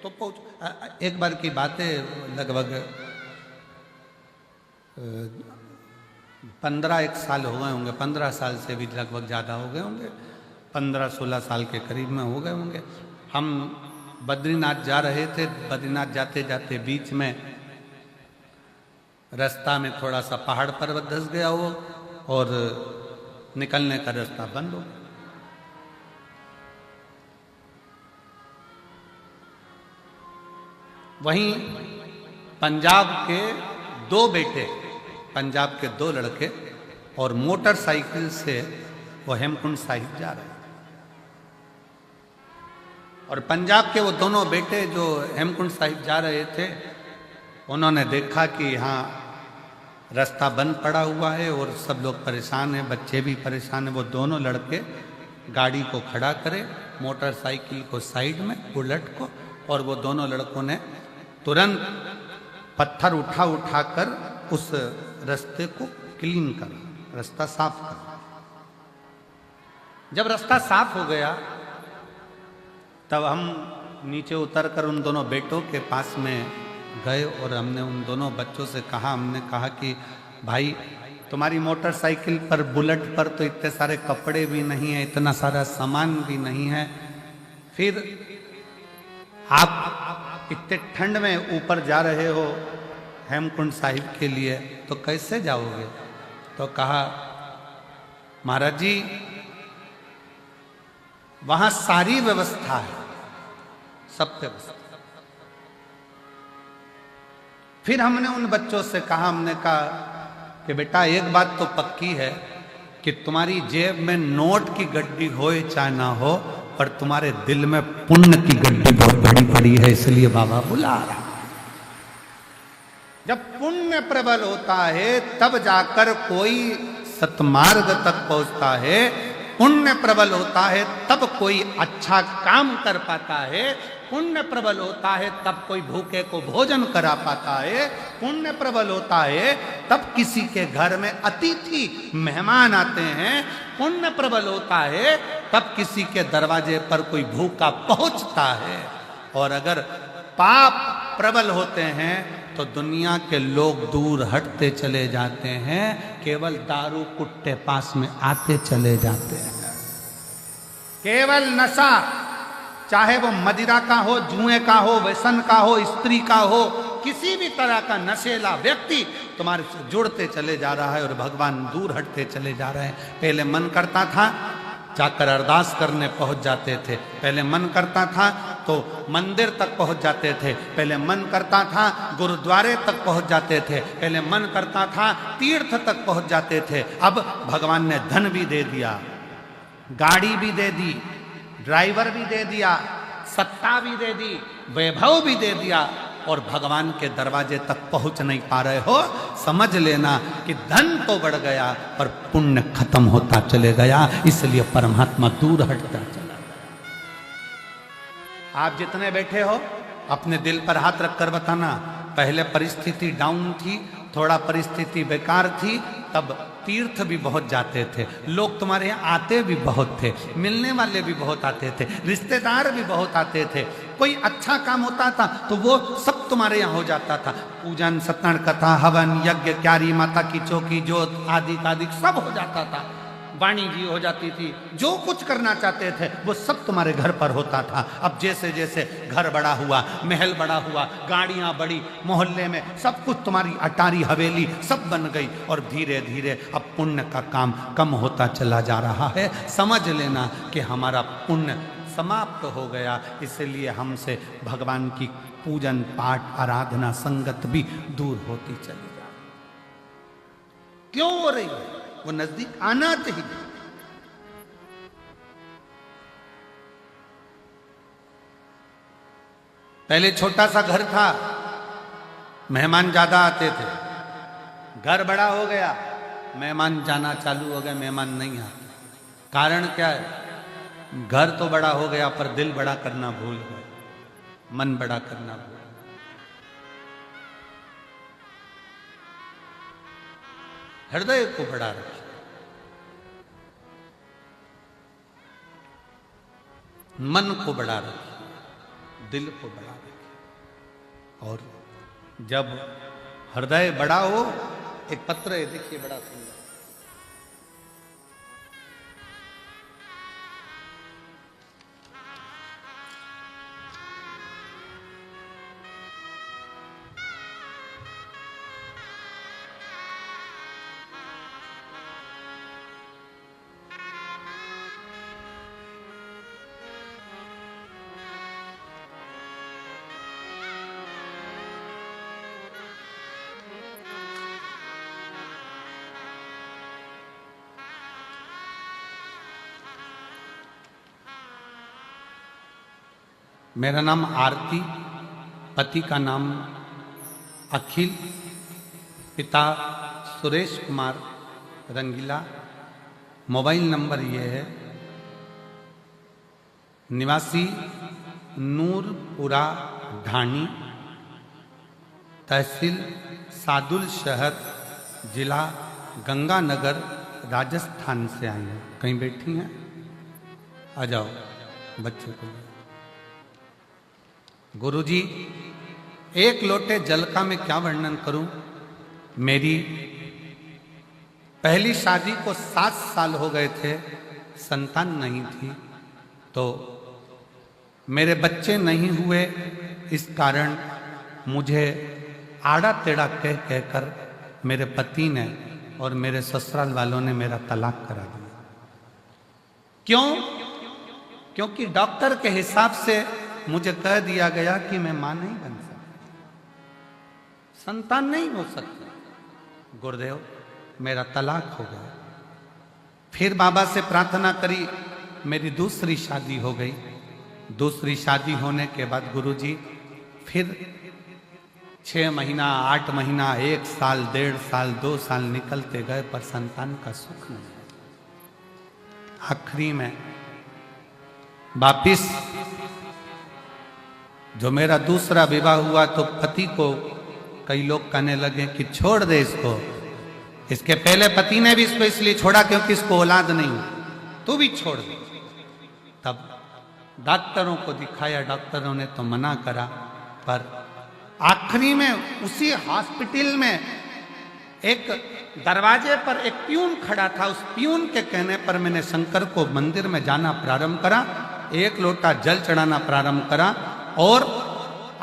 [SPEAKER 1] तो पहुंच। एक बार की बात है, लगभग 15 साल हो गए होंगे, 15 साल से भी लगभग ज़्यादा हो गए होंगे, 15-16 साल के करीब में हो गए होंगे। हम बद्रीनाथ जा रहे थे। बद्रीनाथ जाते जाते बीच में रास्ता में थोड़ा सा पहाड़ पर्वत धंस गया हो और निकलने का रास्ता बंद हो गया। वहीं पंजाब के 2 बेटे, पंजाब के 2 लड़के और मोटरसाइकिल से वो हेमकुंड साहिब जा रहे हैं। और पंजाब के वो दोनों बेटे जो हेमकुंड साहिब जा रहे थे, उन्होंने देखा कि यहाँ रास्ता बंद पड़ा हुआ है और सब लोग परेशान हैं, बच्चे भी परेशान हैं। वो दोनों लड़के गाड़ी को खड़ा करे, मोटरसाइकिल को साइड में, बुलेट को, और वो दोनों लड़कों ने तुरंत पत्थर उठा कर उस रास्ते को क्लीन करा, रास्ता साफ करा। जब रास्ता साफ हो गया तब हम नीचे उतरकर उन दोनों बेटों के पास में गए और हमने उन दोनों बच्चों से कहा, हमने कहा कि भाई तुम्हारी मोटरसाइकिल पर, बुलेट पर तो इतने सारे कपड़े भी नहीं है, इतना सारा सामान भी नहीं है, फिर आप इतने ठंड में ऊपर जा रहे हो हेमकुंड साहिब के लिए, तो कैसे जाओगे? तो कहा महाराज जी वहां सारी व्यवस्था है, सब व्यवस्था। फिर हमने उन बच्चों से कहा, हमने कहा कि बेटा एक बात तो पक्की है कि तुम्हारी जेब में नोट की गड्डी हो चाहे ना हो, पर तुम्हारे दिल में पुण्य की गड्डी बहुत बड़ी पड़ी है, इसलिए बाबा बुला रहा। जब पुण्य प्रबल होता है तब जाकर कोई सतमार्ग तक पहुंचता है, पुण्य प्रबल होता है तब कोई अच्छा काम कर पाता है, पुण्य प्रबल होता है तब कोई भूखे को भोजन करा पाता है, पुण्य प्रबल होता है तब किसी के घर में अतिथि मेहमान आते हैं, पुण्य प्रबल होता है तब किसी के दरवाजे पर कोई भूखा पहुंचता है। और अगर पाप प्रबल होते हैं तो दुनिया के लोग दूर हटते चले जाते हैं, केवल दारू कुट्टे पास में आते चले जाते हैं। केवल नशा, चाहे वो मदिरा का हो, जुए का हो, व्यसन का हो, स्त्री का हो, किसी भी तरह का नशेला व्यक्ति तुम्हारे से जुड़ते चले जा रहा है और भगवान दूर हटते चले जा रहे हैं। पहले मन करता था जाकर अरदास करने पहुंच जाते थे, पहले मन करता था तो मंदिर तक पहुंच जाते थे, पहले मन करता था गुरुद्वारे तक पहुंच जाते थे, पहले मन करता था तीर्थ तक पहुंच जाते थे। अब भगवान ने धन भी दे दिया, गाड़ी भी दे दी, ड्राइवर भी दे दिया, सत्ता भी दे दी, वैभव भी दे दिया, और भगवान के दरवाजे तक पहुंच नहीं पा रहे हो। समझ लेना कि धन तो बढ़ गया पर पुण्य खत्म होता चले गया, इसलिए परमात्मा दूर हटता चला गया। आप जितने बैठे हो अपने दिल पर हाथ रखकर बताना, पहले परिस्थिति डाउन थी, थोड़ा परिस्थिति बेकार थी, तब तीर्थ भी बहुत जाते थे, लोग तुम्हारे यहाँ आते भी बहुत थे, मिलने वाले भी बहुत आते थे, रिश्तेदार भी बहुत आते थे, कोई अच्छा काम होता था तो वो सब तुम्हारे यहाँ हो जाता था, पूजन, सत्यनारायण कथा, हवन, यज्ञ, क्यारी माता की चौकी, जोत आदि आदि सब हो जाता था, वाणी जी हो जाती थी, जो कुछ करना चाहते थे वो सब तुम्हारे घर पर होता था। अब जैसे जैसे घर बड़ा हुआ, महल बड़ा हुआ, गाड़ियां बढ़ी, मोहल्ले में सब कुछ तुम्हारी अटारी हवेली सब बन गई, और धीरे धीरे अब पुण्य का काम कम होता चला जा रहा है। समझ लेना कि हमारा पुण्य समाप्त हो गया, इसलिए हमसे भगवान की पूजन पाठ आराधना संगत भी दूर होती चली जा रही। क्यों हो रही है? वो नजदीक आना चाहिए। पहले छोटा सा घर था, मेहमान ज्यादा आते थे, घर बड़ा हो गया, मेहमान जाना चालू हो गया, मेहमान नहीं आते। कारण क्या है? घर तो बड़ा हो गया पर दिल बड़ा करना भूल गए, मन बड़ा करना भूल गए। हृदय को बड़ा रखिए, मन को बड़ा रखिए। दिल को बड़ा रखे। और जब हृदय बड़ा हो, एक पत्र है देखिए बड़ा सुंदर, मेरा नाम आरती, पति का नाम अखिल, पिता सुरेश कुमार रंगीला। मोबाइल नंबर ये है, निवासी नूरपुरा ढाणी, तहसील सादुल शहर, जिला गंगानगर, राजस्थान से आई हैं। कहीं बैठी हैं? आ जाओ बच्चे को। गुरुजी, एक लोटे जल का मैं क्या वर्णन करूं। मेरी पहली शादी को 7 साल हो गए थे, संतान नहीं थी, तो मेरे बच्चे नहीं हुए। इस कारण मुझे आड़ा टेढ़ा कह कहकर मेरे पति ने और मेरे ससुराल वालों ने मेरा तलाक करा दिया। क्यों? क्योंकि डॉक्टर के हिसाब से मुझे कह दिया गया कि मैं मां नहीं बन सकती, संतान नहीं हो सकती। गुरुदेव, मेरा तलाक हो गया। फिर बाबा से प्रार्थना करी, मेरी दूसरी शादी हो गई। दूसरी शादी होने के बाद गुरुजी फिर 6 महीना, 8 महीना, 1 साल, 1.5 साल, 2 साल निकलते गए, पर संतान का सुख नहीं। आखिरी में वापिस जो मेरा दूसरा विवाह हुआ, तो पति को कई लोग कहने लगे कि छोड़ दे इसको। इसके पहले पति ने भी इसको इसलिए छोड़ा क्योंकि इसको औलाद नहीं, तू भी छोड़ दे। तब डॉक्टरों को दिखाया, डॉक्टरों ने तो मना करा, पर आखिरी में उसी हॉस्पिटल में एक दरवाजे पर एक प्यून खड़ा था। उस प्यून के कहने पर मैंने शंकर को मंदिर में जाना प्रारंभ करा, 1 लोटा जल चढ़ाना प्रारंभ करा, और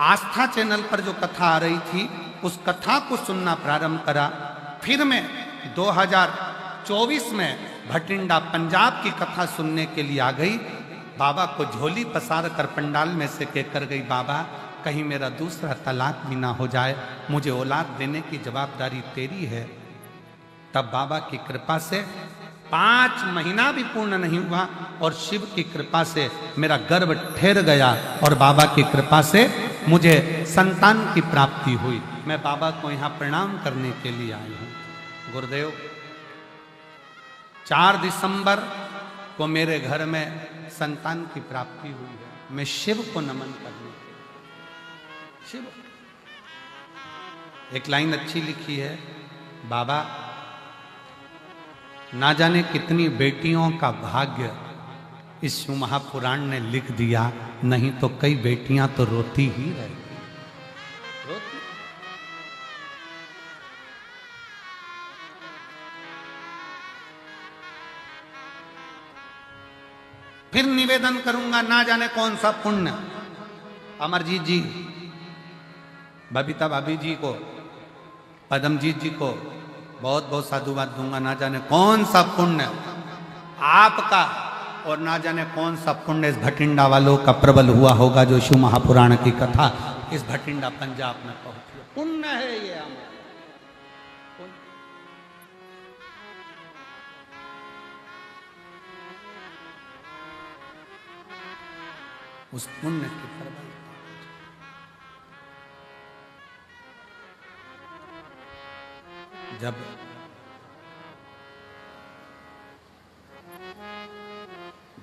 [SPEAKER 1] आस्था चैनल पर जो कथा आ रही थी उस कथा को सुनना प्रारंभ करा। फिर मैं 2024 में भटिंडा पंजाब की कथा सुनने के लिए आ गई। बाबा को झोली पसार कर पंडाल में से कहकर गई, बाबा कहीं मेरा दूसरा तलाक भी ना हो जाए, मुझे औलाद देने की जवाबदारी तेरी है। तब बाबा की कृपा से 5 महीना भी पूर्ण नहीं हुआ और शिव की कृपा से मेरा गर्भ ठहर गया और बाबा की कृपा से मुझे संतान की प्राप्ति हुई। मैं बाबा को यहाँ प्रणाम करने के लिए आई हूँ। गुरुदेव, 4 दिसंबर को मेरे घर में संतान की प्राप्ति हुई है। मैं शिव को नमन करने के लिए। शिव, एक लाइन अच्छी लिखी है, बाबा ना जाने कितनी बेटियों का भाग्य इस शिव महापुराण ने लिख दिया, नहीं तो कई बेटियां तो रोती ही रहती, रोती। फिर निवेदन करूंगा, ना जाने कौन सा पुण्य अमरजीत जी, बबीता भाभी जी को, पदमजीत जी को बहुत बहुत साधुवाद दूंगा। ना जाने कौन सा पुण्य आपका और ना जाने कौन सा पुण्य इस भटिंडा वालों का प्रबल हुआ होगा, जो शिव महापुराण की कथा इस भटिंडा पंजाब में पहुंची। पुण्य है ये हमारा। उस पुण्य की प्रबल जब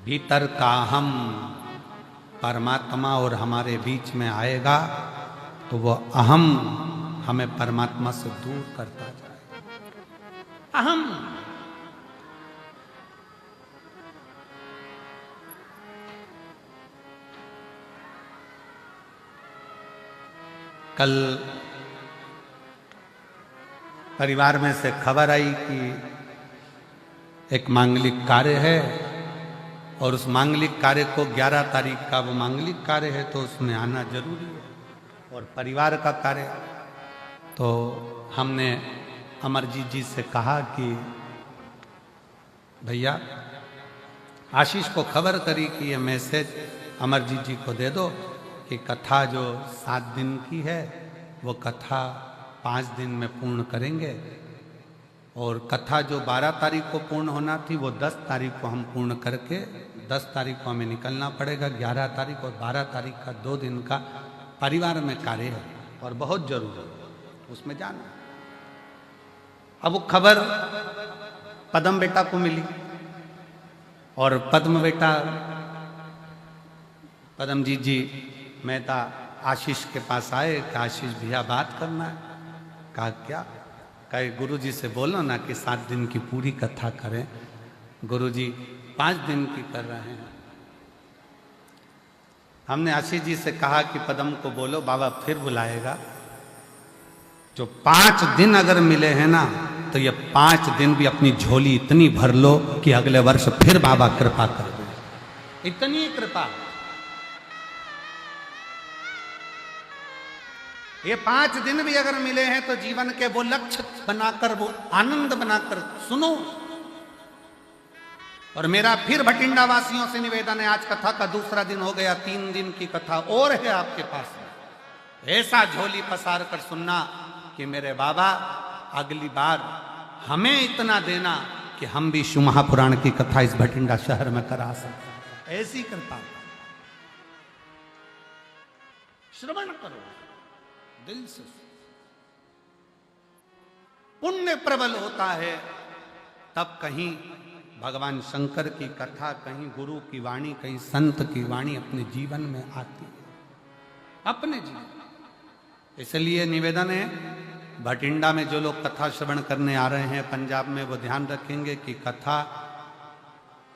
[SPEAKER 1] भीतर का हम परमात्मा और हमारे बीच में आएगा, तो वो अहम हमें परमात्मा से दूर करता जाएगा। अहम, कल परिवार में से खबर आई कि एक मांगलिक कार्य है और उस मांगलिक कार्य को 11 तारीख का वो मांगलिक कार्य है, तो उसमें आना जरूरी है और परिवार का कार्य। तो हमने अमरजीत जी से कहा कि भैया आशीष को खबर करी कि ये मैसेज अमरजीत जी को दे दो कि कथा जो 7 दिन की है वो कथा 5 दिन में पूर्ण करेंगे और कथा जो 12 तारीख को पूर्ण होना थी वो 10 तारीख को हम पूर्ण करके 10 तारीख को हमें निकलना पड़ेगा। 11 तारीख और 12 तारीख का 2 दिन का परिवार में कार्य है और बहुत जरूरी है, उसमें जाना। अब वो खबर पदम बेटा को मिली और पद्म बेटा पदमजीत जी मेहता आशीष के पास आए कि आशीष भैया बात करना है। कहा क्या? कहे गुरु जी से बोलो ना कि 7 दिन की पूरी कथा करें। गुरु जी 5 दिन की कर रहे हैं। हमने आशीष जी से कहा कि पदम को बोलो, बाबा फिर बुलाएगा। जो 5 दिन अगर मिले हैं ना तो ये 5 दिन भी अपनी झोली इतनी भर लो कि अगले वर्ष फिर बाबा कृपा कर दे। इतनी कृपा। ये 5 दिन भी अगर मिले हैं तो जीवन के वो लक्ष्य बनाकर, वो आनंद बनाकर सुनो। और मेरा फिर भटिंडा वासियों से निवेदन है, आज कथा का दूसरा दिन हो गया, 3 दिन की कथा और है आपके पास में। ऐसा झोली पसार कर सुनना कि मेरे बाबा अगली बार हमें इतना देना कि हम भी शिव महापुराण की कथा इस भटिंडा शहर में करा सकते। ऐसी कृपा। श्रवण करो दिल से। पुण्य प्रबल होता है तब कहीं भगवान शंकर की कथा, कहीं गुरु की वाणी, कहीं संत की वाणी अपने जीवन में आती है, अपने जीवन। इसलिए निवेदन है, भटिंडा में जो लोग कथा श्रवण करने आ रहे हैं पंजाब में, वो ध्यान रखेंगे कि कथा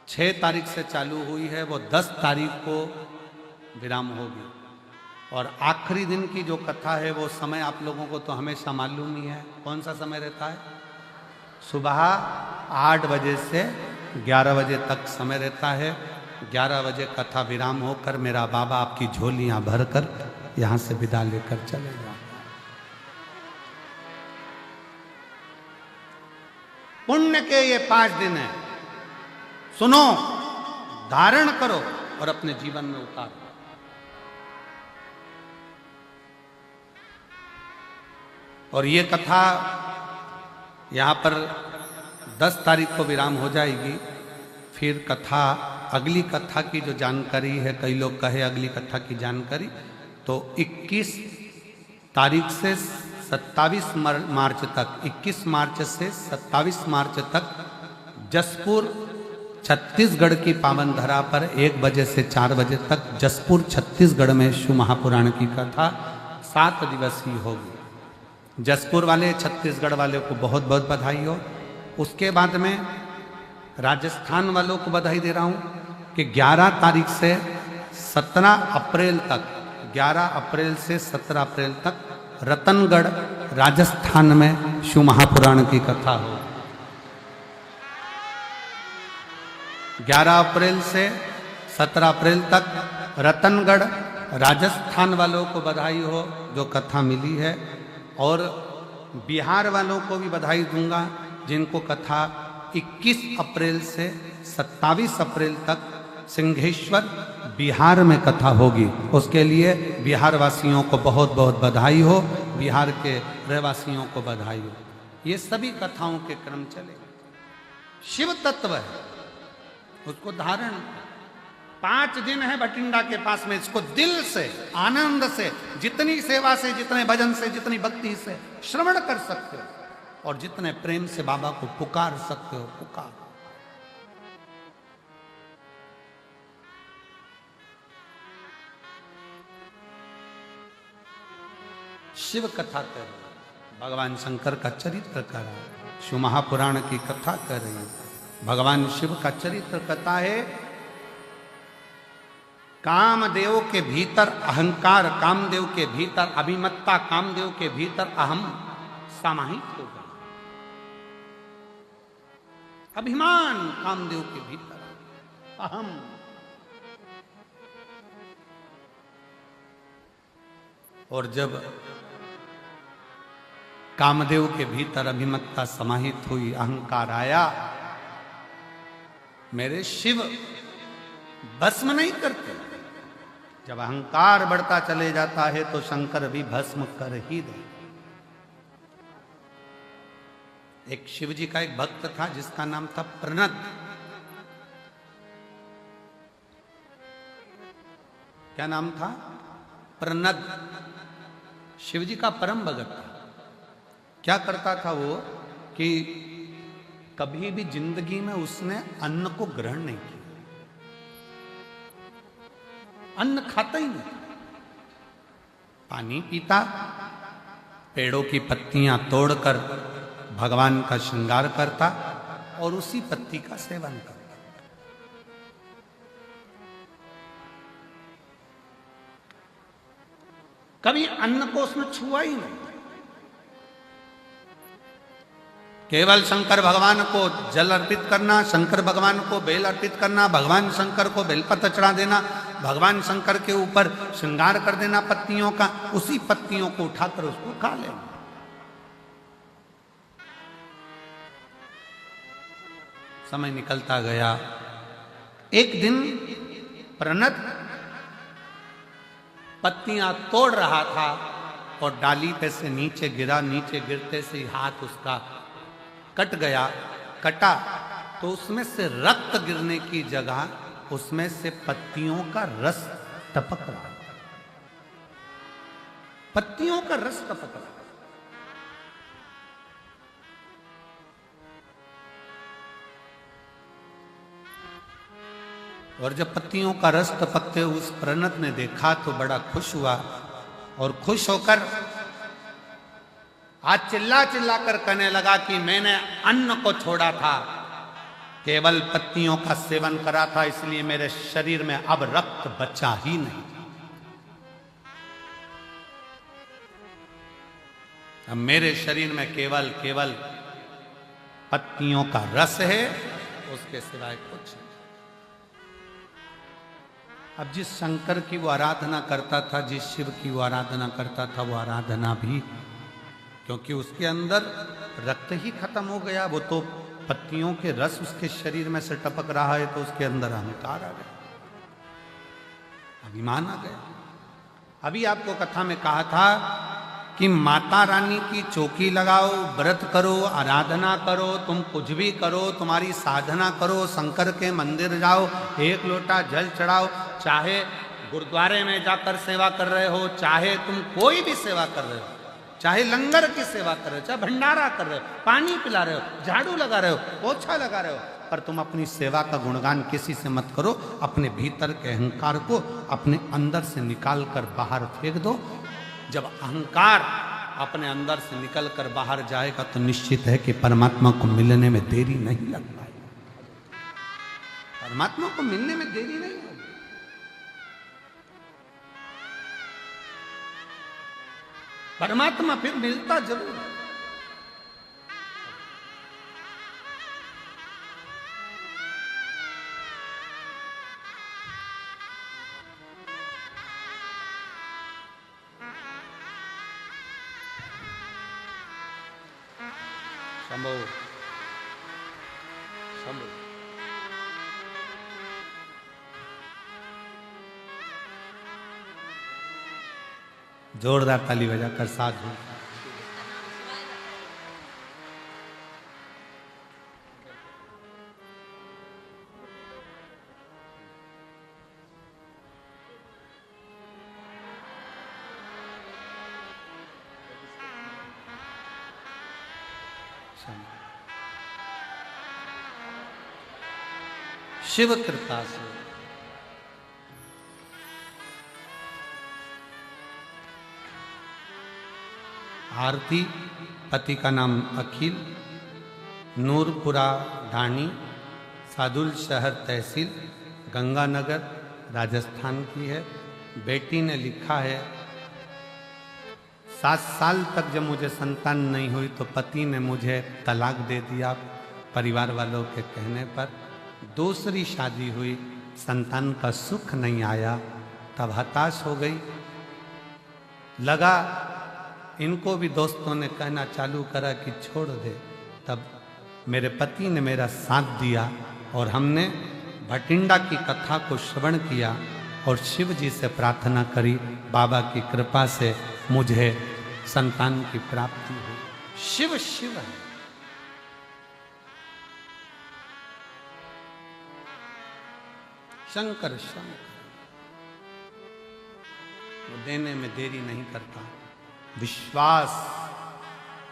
[SPEAKER 1] 6 तारीख से चालू हुई है, वो 10 तारीख को विराम होगी। और आखिरी दिन की जो कथा है वो समय आप लोगों को तो हमेशा मालूम ही है। कौन सा समय रहता है? सुबह 8 बजे से 11 बजे तक समय रहता है। 11 बजे कथा विराम होकर मेरा बाबा आपकी झोलियां भरकर यहां से विदा लेकर चले जाए। पुण्य के ये 5 दिन है, सुनो, धारण करो और अपने जीवन में उतारो। और ये कथा यहां पर 10 तारीख को विराम हो जाएगी। फिर कथा, अगली कथा की जो जानकारी है, कई लोग कहे अगली कथा की जानकारी, तो 21 तारीख से 27 मार्च तक, 21 मार्च से 27 मार्च तक जसपुर छत्तीसगढ़ की पावन धरा पर 1 बजे से 4 बजे तक जसपुर छत्तीसगढ़ में शिव महापुराण की कथा 7 दिवसीय होगी। जसपुर वाले, छत्तीसगढ़ वाले को बहुत बहुत बधाई हो। उसके बाद में राजस्थान वालों को बधाई दे रहा हूँ कि 11 तारीख से 17 अप्रैल तक, 11 अप्रैल से 17 अप्रैल तक रतनगढ़ राजस्थान में शिव महापुराण की कथा हो। 11 अप्रैल से 17 अप्रैल तक रतनगढ़ राजस्थान वालों को बधाई हो जो कथा मिली है। और बिहार वालों को भी बधाई दूंगा जिनको कथा 21 अप्रैल से 27 अप्रैल तक सिंहेश्वर बिहार में कथा होगी। उसके लिए बिहार वासियों को बहुत बहुत बधाई हो, बिहार के रहवासियों को बधाई हो। ये सभी कथाओं के क्रम चले। शिव तत्व है, उसको धारण। 5 दिन है भटिंडा के पास में, इसको दिल से, आनंद से, जितनी सेवा से, जितने भजन से, जितनी भक्ति से श्रवण कर सकते हो और जितने प्रेम से बाबा को पुकार सकते हो, पुकार। शिव कथा कर रही है, भगवान शंकर का चरित्र कर रहा है, शिव महापुराण की कथा कर रही है, भगवान शिव का चरित्र कथा है। कामदेव के भीतर अहंकार, कामदेव के भीतर अभिमत्ता, कामदेव के भीतर अहम समाहित हो गया। अभिमान कामदेव के भीतर, अहम। और जब कामदेव के भीतर अभिमत्ता समाहित हुई, अहंकार आया, मेरे शिव भस्म नहीं करते। जब अहंकार बढ़ता चले जाता है तो शंकर भी भस्म कर ही दे। एक शिव जी का एक भक्त था जिसका नाम था प्रनद। क्या नाम था? प्रनद। शिव जी का परम भगत था। क्या करता था वो कि कभी भी जिंदगी में उसने अन्न को ग्रहण नहीं किया, अन्न खाता ही नहीं, पानी पीता, पेड़ों की पत्तियां तोड़कर भगवान का श्रृंगार करता और उसी पत्ती का सेवन करता। कभी अन्न को उसने छुआ ही नहीं। केवल शंकर भगवान को जल अर्पित करना, शंकर भगवान को बेल अर्पित करना, भगवान शंकर को बेलपत्र चढ़ा देना, भगवान शंकर के ऊपर श्रृंगार कर देना पत्तियों का, उसी पत्तियों को उठाकर उसको खा लेना। समय निकलता गया। एक दिन प्रणत पत्तियां तोड़ रहा था और डाली पे से नीचे गिरा। नीचे गिरते से हाथ उसका कट गया। कटा तो उसमें से रक्त गिरने की जगह उसमें से पत्तियों का रस टपक रहा। पत्तियों का रस टपक रहा। और जब पत्तियों का रस टपकते उस प्रणत ने देखा तो बड़ा खुश हुआ और खुश होकर आज चिल्ला चिल्ला कर कहने लगा कि मैंने अन्न को छोड़ा था, केवल पत्तियों का सेवन करा था, इसलिए मेरे शरीर में अब रक्त बचा ही नहीं। अब मेरे शरीर में केवल पत्तियों का रस है, उसके सिवाय कुछ नहीं। अब जिस शंकर की वो आराधना करता था, जिस शिव की वो आराधना करता था, वो आराधना भी, क्योंकि उसके अंदर रक्त ही खत्म हो गया, वो तो पत्तियों के रस उसके शरीर में से टपक रहा है, तो उसके अंदर अहंकार आ गया, अभिमान आ गया। अभी आपको कथा में कहा था कि माता रानी की चौकी लगाओ, व्रत करो, आराधना करो, तुम कुछ भी करो, तुम्हारी साधना करो, शंकर के मंदिर जाओ, एक लोटा जल चढ़ाओ, चाहे गुरुद्वारे में जाकर सेवा कर रहे हो, चाहे तुम कोई भी सेवा कर रहे हो, चाहे लंगर की सेवा कर रहे हो, चाहे भंडारा कर रहे हो, पानी पिला रहे हो, झाड़ू लगा रहे हो, पोछा लगा रहे हो, पर तुम अपनी सेवा का गुणगान किसी से मत करो। अपने भीतर के अहंकार को अपने अंदर से निकाल कर बाहर फेंक दो। जब अहंकार अपने अंदर से निकल कर बाहर जाएगा तो निश्चित है कि परमात्मा को मिलने में देरी नहीं लग पाएगी। परमात्मा को मिलने में देरी नहीं होगी। परमात्मा फिर मिलता जरूर है। शंभो शंभो। जोरदार ताली बजाकर साधु। शिव कृपा से आरती, पति का नाम अखिल, नूरपुरा ढाणी, सादुल शहर तहसील, गंगानगर, राजस्थान की है। बेटी ने लिखा है, 7 साल तक जब मुझे संतान नहीं हुई तो पति ने मुझे तलाक दे दिया परिवार वालों के कहने पर। दूसरी शादी हुई, संतान का सुख नहीं आया, तब हताश हो गई। लगा इनको भी दोस्तों ने कहना चालू करा कि छोड़ दे। तब मेरे पति ने मेरा साथ दिया और हमने भटिंडा की कथा को श्रवण किया और शिव जी से प्रार्थना करी, बाबा की कृपा से मुझे संतान की प्राप्ति हुई। शिव शिव है। शंकर शंकर, वो देने में देरी नहीं करता। विश्वास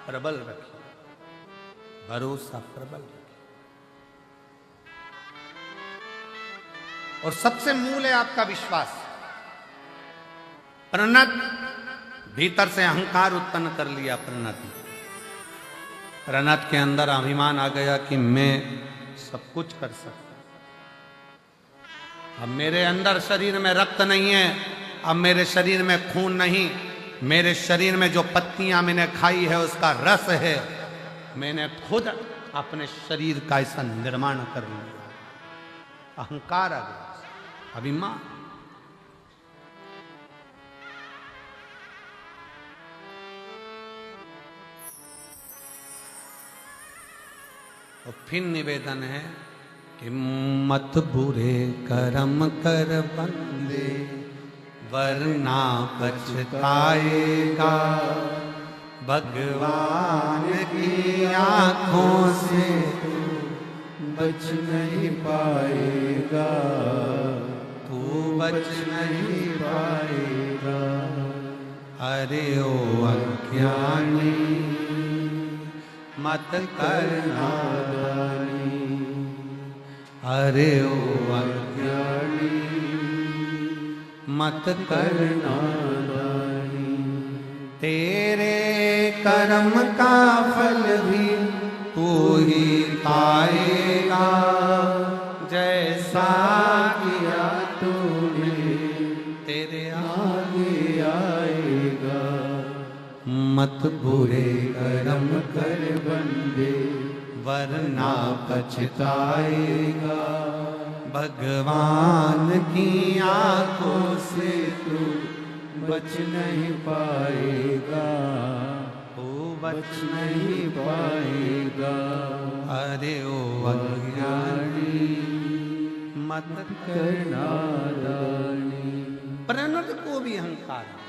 [SPEAKER 1] प्रबल रखिए, भरोसा प्रबल रखिए। और सबसे मूल है आपका विश्वास। प्रणत भीतर से अहंकार उत्पन्न कर लिया। प्रणत के अंदर अभिमान आ गया कि मैं सब कुछ कर सकता। अब मेरे अंदर शरीर में रक्त नहीं है, अब मेरे शरीर में खून नहीं, मेरे शरीर में जो पत्तियां मैंने खाई है उसका रस है। मैंने खुद अपने शरीर का ऐसा निर्माण कर लिया। अहंकार आ गया, अभिमान। और फिर निवेदन है कि मत बुरे कर्म कर बंदे, वरना पछताएगा। भगवान की आंखों से बच नहीं पाएगा, तू बच नहीं पाएगा। अरे ओ अज्ञानी मत कर नादानी, अरे ओ अज्ञानी मत कर नादानी। तेरे कर्म का फल भी तू ही पाएगा, जैसा किया तूने तेरे आगे आएगा। मत बुरे कर्म कर बंदे, वरना पछताएगा। भगवान की आंखों से तू बच नहीं पाएगा, तू बच नहीं पाएगा। अरे ओ अज्ञानी मत कर नादानी। प्रणत को भी अहंकार है।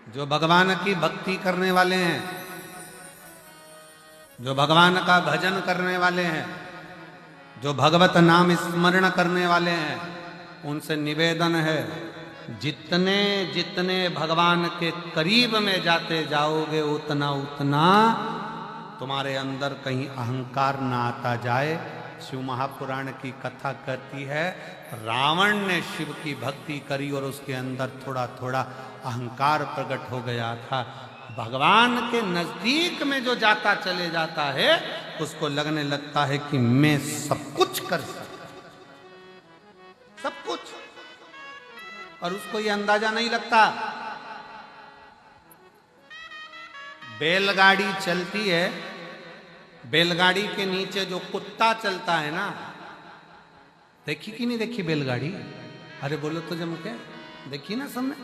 [SPEAKER 1] जो भगवान की भक्ति करने वाले हैं, जो भगवान का भजन करने वाले हैं, जो भगवत नाम स्मरण करने वाले हैं, उनसे निवेदन है, जितने जितने भगवान के करीब में जाते जाओगे उतना उतना तुम्हारे अंदर कहीं अहंकार ना आता जाए। शिव महापुराण की कथा कहती है, रावण ने शिव की भक्ति करी और उसके अंदर थोड़ा थोड़ा अहंकार प्रकट हो गया था। भगवान के नजदीक में जो जाता चले जाता है उसको लगने लगता है कि मैं सब कुछ कर सकता, सब कुछ, और उसको ये अंदाजा नहीं लगता। बैलगाड़ी चलती है, बैलगाड़ी के नीचे जो कुत्ता चलता है ना, देखी कि नहीं देखी बैलगाड़ी? अरे बोलो तो जम के देखी ना सबने।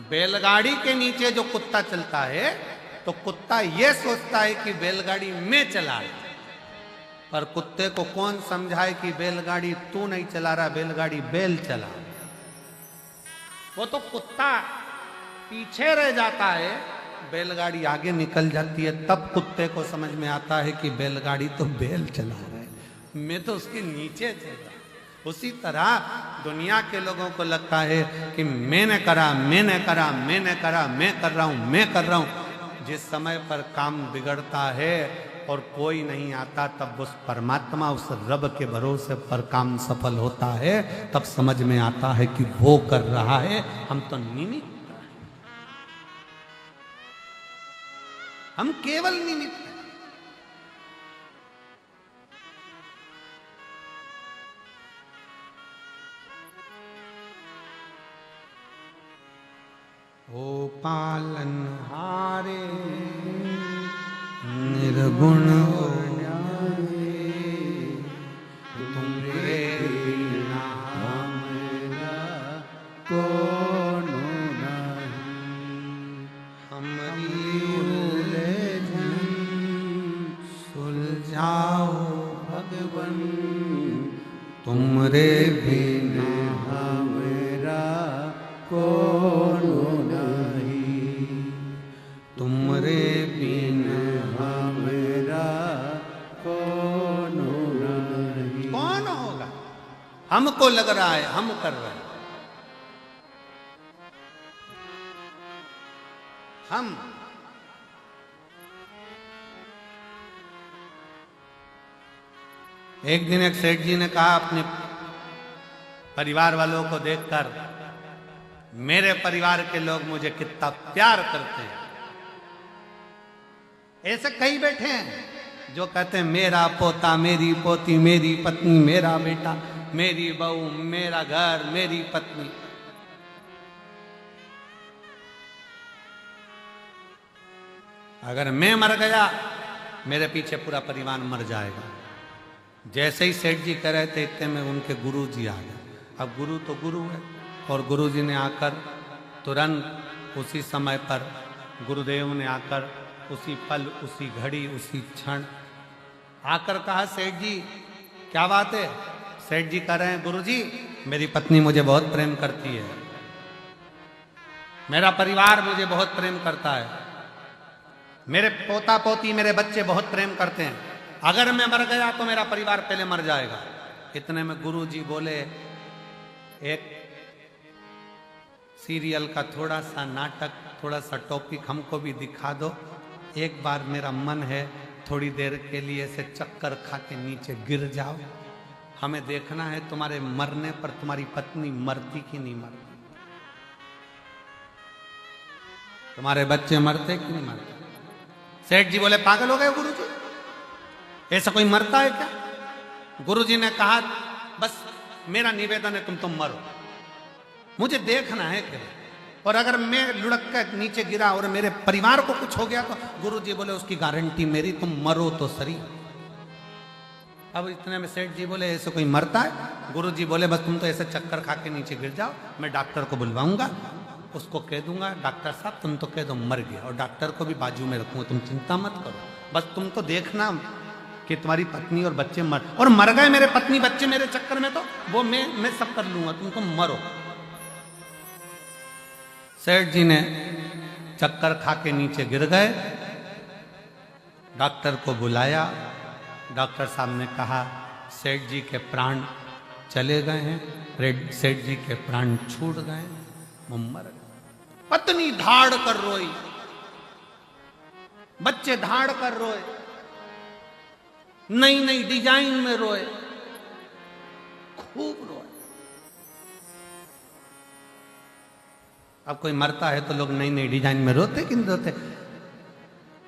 [SPEAKER 1] बैलगाड़ी के नीचे जो कुत्ता चलता है तो कुत्ता ये सोचता है कि बैलगाड़ी में चला रहा, पर कुत्ते को कौन समझाए कि बैलगाड़ी तू नहीं चला रहा, बैलगाड़ी बैल चला। वो तो कुत्ता पीछे रह जाता है, बैलगाड़ी आगे निकल जाती है, तब कुत्ते को समझ में आता है कि बैलगाड़ी तो बैल चला रहा है, मैं तो उसके नीचे चल रहा। उसी तरह दुनिया के लोगों को लगता है कि मैंने करा, मैंने करा, मैंने करा, मैं कर रहा हूं, मैं कर रहा हूं। जिस समय पर काम बिगड़ता है और कोई नहीं आता, तब उस परमात्मा, उस रब के भरोसे पर काम सफल होता है, तब समझ में आता है कि वो कर रहा है, हम तो निमित्त, हम केवल निमित्त हैं। पालन हारे, निर्गुण तुमरे बिना हमरा कौन नहीं। हमारी उलझन सुलझाओ भगवन, तुमरे बिना हमरा कौन नहीं। तुमरे बिना हमरा कौन नहीं। कौन होगा? हमको लग रहा है हम कर रहे हैं। हम एक दिन एक सेठ जी ने कहा अपने परिवार वालों को देखकर, मेरे परिवार के लोग मुझे कितना प्यार करते हैं। ऐसे कई बैठे हैं जो कहते हैं मेरा पोता, मेरी पोती, मेरी पत्नी, मेरा बेटा, मेरी बहू, मेरा घर, मेरी पत्नी। अगर मैं मर गया मेरे पीछे पूरा परिवार मर जाएगा। जैसे ही सेठ जी कह रहे थे इतने में उनके गुरु जी आ गए। अब गुरु तो गुरु है, और गुरु जी ने आकर तुरंत उसी समय पर, गुरुदेव ने आकर उसी पल, उसी घड़ी, उसी क्षण आकर कहा, सेठ जी क्या बात है? सेठ जी कह रहे हैं, गुरु जी मेरी पत्नी मुझे बहुत प्रेम करती है, मेरा परिवार मुझे बहुत प्रेम करता है, मेरे पोता पोती, मेरे बच्चे बहुत प्रेम करते हैं। अगर मैं मर गया तो मेरा परिवार पहले मर जाएगा। इतने में गुरु जी बोले, एक सीरियल का थोड़ा सा नाटक, थोड़ा सा टॉपिक हमको भी दिखा दो। एक बार मेरा मन है थोड़ी देर के लिए से चक्कर खा के नीचे गिर जाओ। हमें देखना है तुम्हारे मरने पर तुम्हारी पत्नी मरती कि नहीं मरती, तुम्हारे बच्चे मरते कि नहीं मरते। सेठ जी बोले, पागल हो गए गुरु जी, ऐसा कोई मरता है क्या? गुरु जी ने कहा, बस मेरा निवेदन है तुम मरो, मुझे देखना है क्या। और अगर मैं लुढ़क कर नीचे गिरा और मेरे परिवार को कुछ हो गया तो गुरु जी बोले उसकी गारंटी मेरी, तुम मरो तो सही। अब इतने में सेठ जी बोले, ऐसे कोई मरता है? गुरु जी बोले, बस तुम तो ऐसे चक्कर खा के नीचे गिर जाओ, मैं डॉक्टर को बुलवाऊंगा, उसको कह दूंगा, डॉक्टर साहब तुम तो कह दो मर गया, और डॉक्टर को भी बाजू में रखूंगा, तुम चिंता मत करो, बस तुम तो देखना कि तुम्हारी पत्नी और बच्चे मर गए मेरे पत्नी बच्चे मेरे चक्कर में, तो वो मैं सब कर लूंगा, तुम तो मरो। सेठ जी ने चक्कर खा के नीचे गिर गए, डॉक्टर को बुलाया, डॉक्टर साहब ने कहा सेठ जी के प्राण चले गए हैं, सेठ जी के प्राण छूट गए, वो मर गए। पत्नी धाड़ कर रोई, बच्चे धाड़ कर रोए, नई नई डिजाइन में रोए, खूब रोए। अब कोई मरता है तो लोग नई नई डिजाइन में रोते कि नहीं रोते?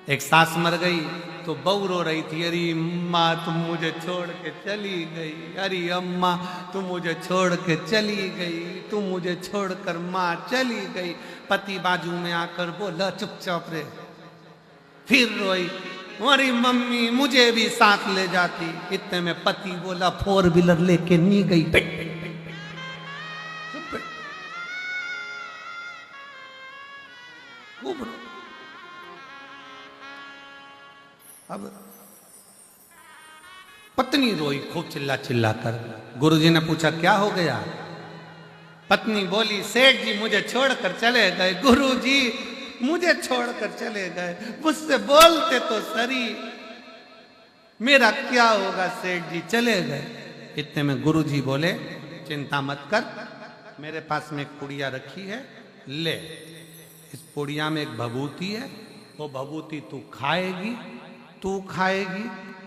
[SPEAKER 1] एक सास मर गई तो बहू रो रही थी, अरे अम्मा तुम मुझे छोड़ के चली गई, अरे अम्मा तुम मुझे छोड़ के चली गई, तुम मुझे छोड़कर माँ चली गई। पति बाजू में आकर बोला, चुपचाप रे। फिर रोई, अरे मम्मी मुझे भी साथ ले जाती। इतने में पति बोला, 4 व्हीलर लेके नहीं गई। अब पत्नी रोई खूब चिल्ला चिल्ला कर। गुरुजी ने पूछा क्या हो गया? पत्नी बोली, सेठ जी मुझे छोड़कर चले गए, गुरुजी मुझे छोड़कर चले गए, मुझसे बोलते तो सरी, मेरा क्या होगा? सेठ जी चले गए। इतने में गुरुजी बोले, चिंता मत कर, मेरे पास में एक पुड़िया रखी है, ले, इस पुड़िया में एक भभूति है, वो भभूति तू खाएगी,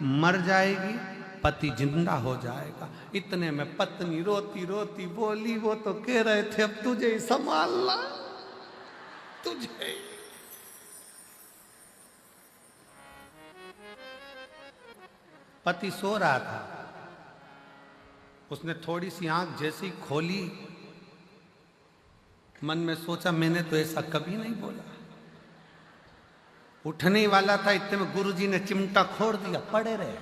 [SPEAKER 1] मर जाएगी, पति जिंदा हो जाएगा। इतने में पत्नी रोती रोती बोली, वो तो कह रहे थे अब तुझे ही संभालना, तुझे। पति सो रहा था, उसने थोड़ी सी आंख जैसी खोली, मन में सोचा मैंने तो ऐसा कभी नहीं बोला। उठने ही वाला था, इतने में गुरुजी ने चिमटा खोड़ दिया, पड़े रहे,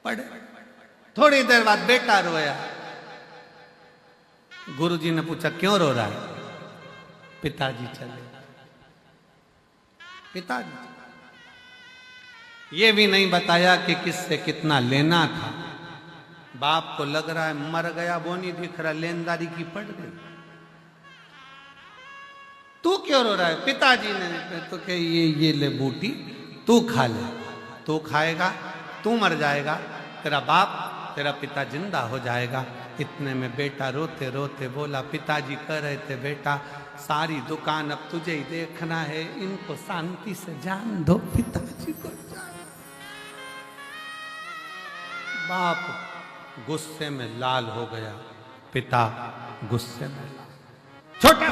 [SPEAKER 1] पड़े। थोड़ी देर बाद बेटा रोया। गुरुजी ने पूछा क्यों रो रहा है? पिताजी चले। पिताजी ये भी नहीं बताया कि किससे कितना लेना था। बाप को लग रहा है मर गया, वो नहीं दिख रहा, लेनदारी की पड़ गई। तू क्यों रो रहा है? पिताजी ने तो कहे ये ले बूटी, तू खा ले, तू खाएगा तू मर जाएगा, तेरा बाप तेरा पिता जिंदा हो जाएगा। इतने में बेटा रोते रोते बोला, पिताजी कह रहे थे बेटा सारी दुकान अब तुझे ही देखना है, इनको शांति से जान दो, पिताजी को जान। बाप गुस्से में लाल हो गया, पिता गुस्से में लाल। छोटा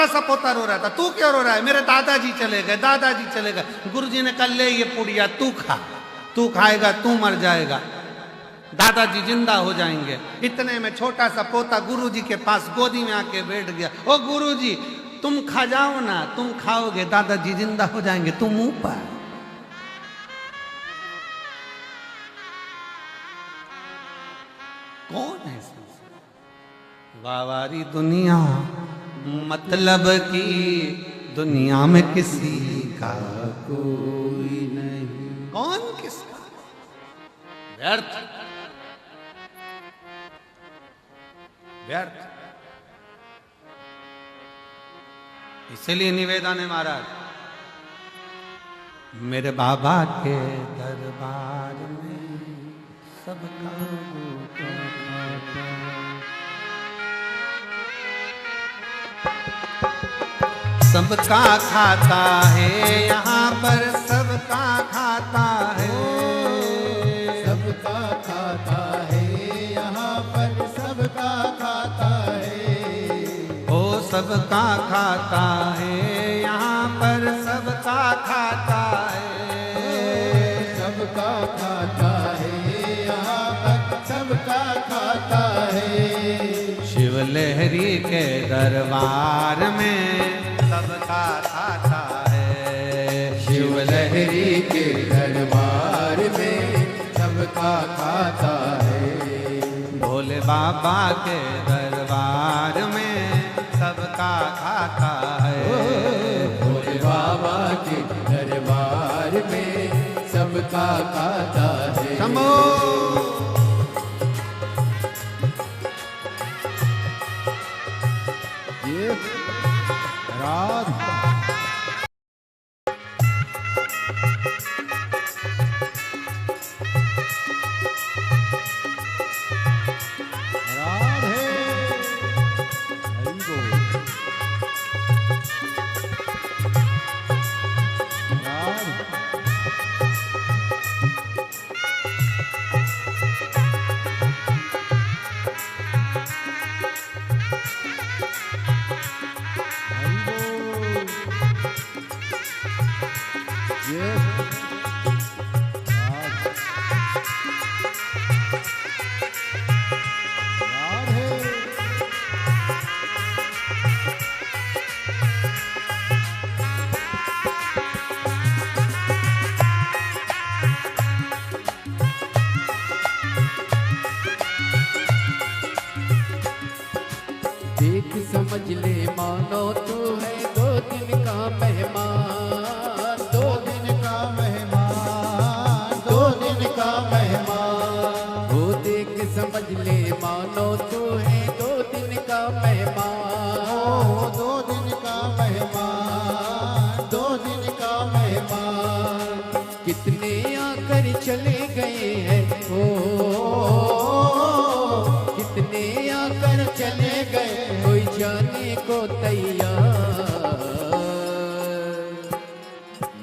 [SPEAKER 1] सा पोता रो रहा था, तू क्यों रो रहा है? मेरे दादाजी चले गए, दादाजी चले गए। गुरुजी ने कहा ले ये पुड़िया तू खा, तू खाएगा तू मर जाएगा, दादाजी जिंदा हो जाएंगे। इतने में छोटा सा पोता गुरुजी के पास गोदी में आके बैठ गया। ओ गुरुजी तुम खा जाओ ना, तुम खाओगे दादाजी जिंदा हो जाएंगे, तुम मुंह पर। कौन है? वावारी दुनिया मतलब की दुनिया में किसी का कोई नहीं। कौन किसका? व्यर्थ व्यर्थ। इसलिए निवेदन है महाराज, मेरे बाबा के दरबार में सबका सबका खाता है, यहाँ पर सबका खाता है,
[SPEAKER 2] सबका खाता है, यहाँ पर सबका खाता है।
[SPEAKER 1] ओ सबका खाता है, यहाँ पर सबका खाता है,
[SPEAKER 2] सबका खाता है, यहाँ पर सबका खाता है।
[SPEAKER 1] शिव लहरी के दरबार में सबका खाता है,
[SPEAKER 2] शिव लहरी के दरबार में सबका खाता है।
[SPEAKER 1] भोले बाबा के दरबार में सबका खाता है,
[SPEAKER 2] भोले बाबा के दरबार में सबका खाता है।
[SPEAKER 1] शंभो
[SPEAKER 2] ये राधा देख समझ ले मानो तू है 2 दिन का मेहमान, 2 दिन का मेहमान, 2 दिन का मेहमान। वो देख समझ ले मानो तू है 2 दिन का मेहमान, 2 दिन का मेहमान, 2 दिन का मेहमान। कितने आकर चले गए हैं, कितने आकर चले गए, कोई जाने को तैयार।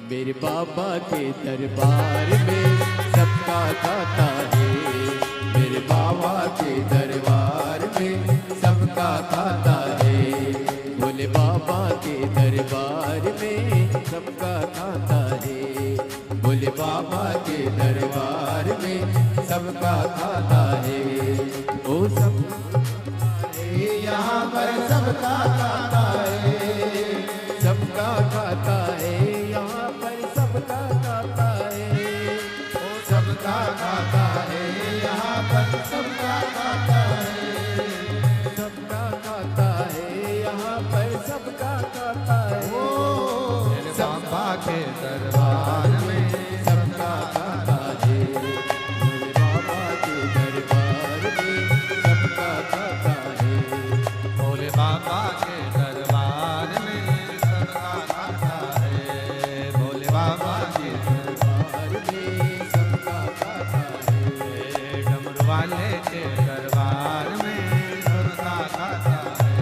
[SPEAKER 2] मेरे बाबा के दरबार में सबका खाता है, मेरे बाबा के दरबार में सबका खाता है। भोले बाबा के दरबार में सबका खाता है, भोले बाबा के दरबार में सबका खाता है। ओ सब सबका खाता है, सबका खाता है, यहाँ पर सबका खाता है, ओ सबका खाता है, यहाँ पर सबका खाता है, सबका खाता है, यहाँ पर सबका खाता है, ओ मेरे बाबा के दरबार में सबका खाता है, मेरे बाबा के दरबार में सबका खाता है,
[SPEAKER 1] भोले बाबा के दरबार में सबका खाता है, भोले बाबा के
[SPEAKER 2] दरबार में सबका खाता है,
[SPEAKER 1] डमरू वाले के दरबार में सबका खाता है,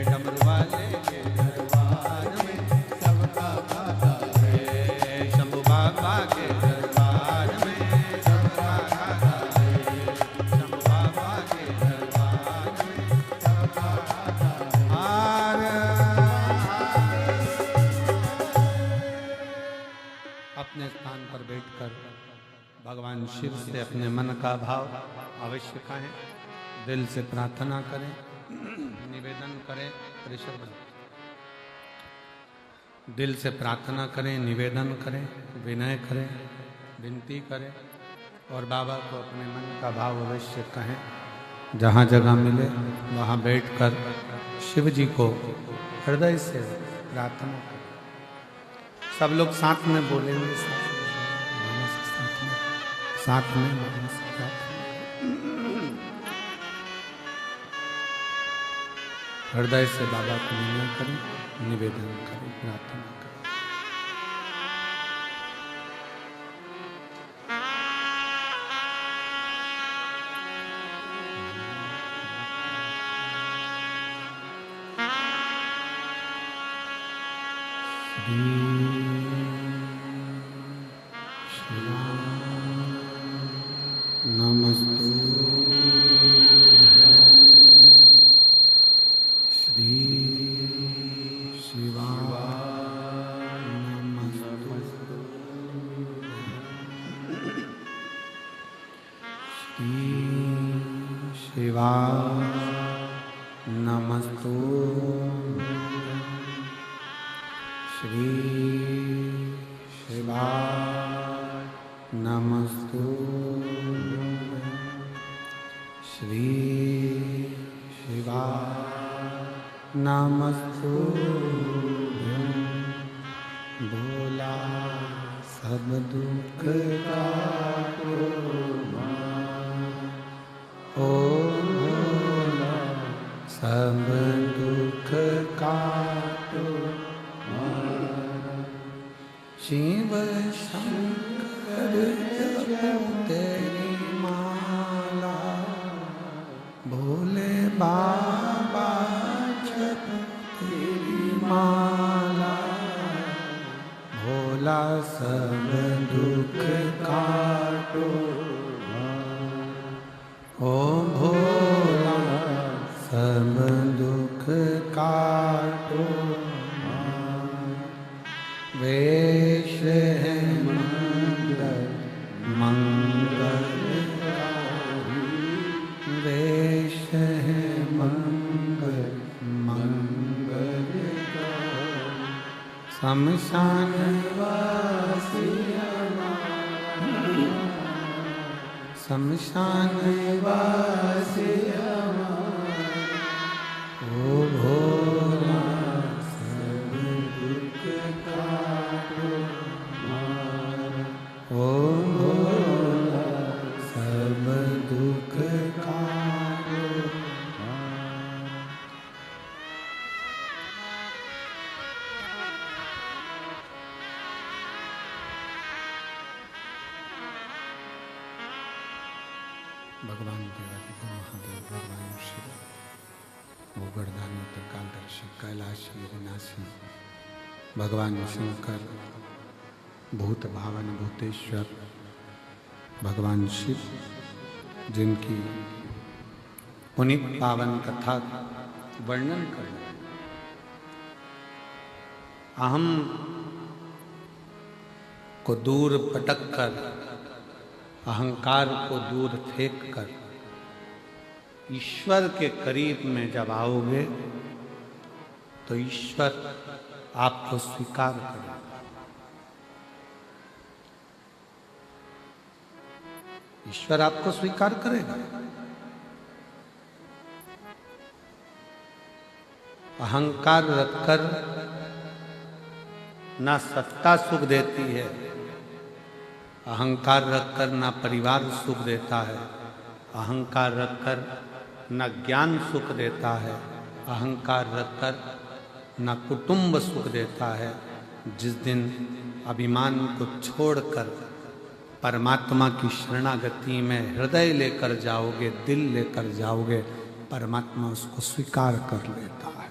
[SPEAKER 1] डमरू वाले के दरबार में
[SPEAKER 2] सबका खाता है,
[SPEAKER 1] शंभू बाबा के दरबार में सबका खाता है, शंभू बाबा के दरबार में
[SPEAKER 2] सबका खाता है।
[SPEAKER 1] अपने स्थान पर बैठकर भगवान शिव से अपने मन का भाव अवश्य कहें, दिल से प्रार्थना करें, निवेदन करें, ऋषभ दिल से प्रार्थना करें, निवेदन करें, विनय करें, विनती करें और बाबा को अपने मन का भाव अवश्य कहें। जहाँ जगह मिले वहाँ बैठकर शिव जी को हृदय से प्रार्थना करें। सब लोग साथ में बोलेंगे, साथ में हृदय से बाबा को विनय करें, निवेदन करें, प्रार्थना करें। नमस्तु श्री शिवाय नमस्तु श्री शिवाय नमस्तु भोला सब दुख काटो ओ सब दुख काटो शिव शंकर जपो तेरी माला भोले बाबा जपो तेरी माला भोला सब दुख काटो ओ भोला सब दुख काटो वेश है मंगल मंगलकारी वेश है मंगल मंगलकारी शमशान वासी शमशान वासी ओ भोला सब दुख काटो ओ भोला सब दुख काटो भगवान देवादिदेव महादेव भगवान शिव भूगर्दानी त्रिकालदर्शी कैलाशी विनाशी भगवान शंकर भूत भावन भूतेश्वर भगवान शिव जिनकी पुनीत पावन कथा वर्णन करना अहम को दूर पटक कर अहंकार को दूर फेंक कर ईश्वर के करीब में जब आओगे तो ईश्वर आपको स्वीकार करेगा। ईश्वर आपको स्वीकार करेगा। अहंकार रखकर ना सत्ता सुख देती है, अहंकार रखकर ना परिवार सुख देता है, अहंकार रखकर ना ज्ञान सुख देता है, अहंकार रखकर ना कुटुंब सुख देता है। जिस दिन अभिमान को छोड़कर परमात्मा की शरणागति में हृदय लेकर जाओगे, दिल लेकर जाओगे, परमात्मा उसको स्वीकार कर लेता है।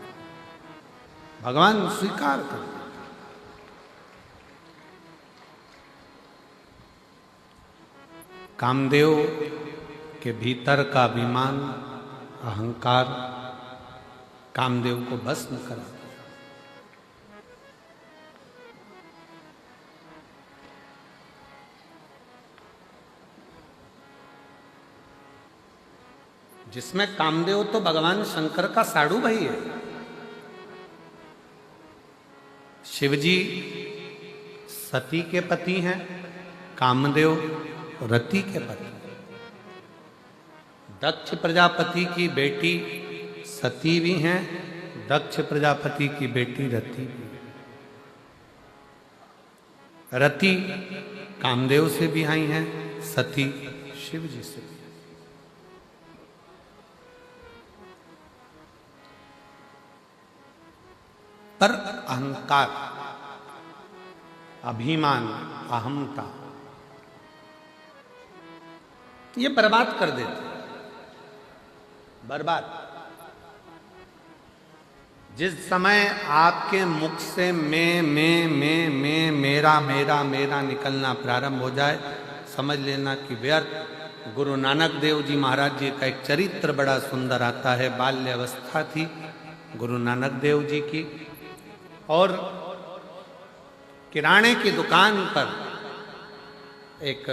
[SPEAKER 1] भगवान स्वीकार कर लेता है। कामदेव के भीतर का अभिमान, अहंकार कामदेव को भस्म करा। जिसमें कामदेव तो भगवान शंकर का साड़ू भाई है। शिवजी सती के पति हैं, कामदेव रति के पति। दक्ष प्रजापति की बेटी सती भी हैं, दक्ष प्रजापति की बेटी रति भी। रति कामदेव से भी आई हैं, सती शिवजी से भी। पर अहंकार, अभिमान, अहमता ये बर्बाद कर देते, बर्बाद। जिस समय आपके मुख से मैं मेरा मेरा मेरा निकलना प्रारंभ हो जाए, समझ लेना कि व्यर्थ। गुरु नानक देव जी महाराज जी का एक चरित्र बड़ा सुंदर आता है। बाल्य अवस्था थी गुरु नानक देव जी की, और किराने की दुकान पर, एक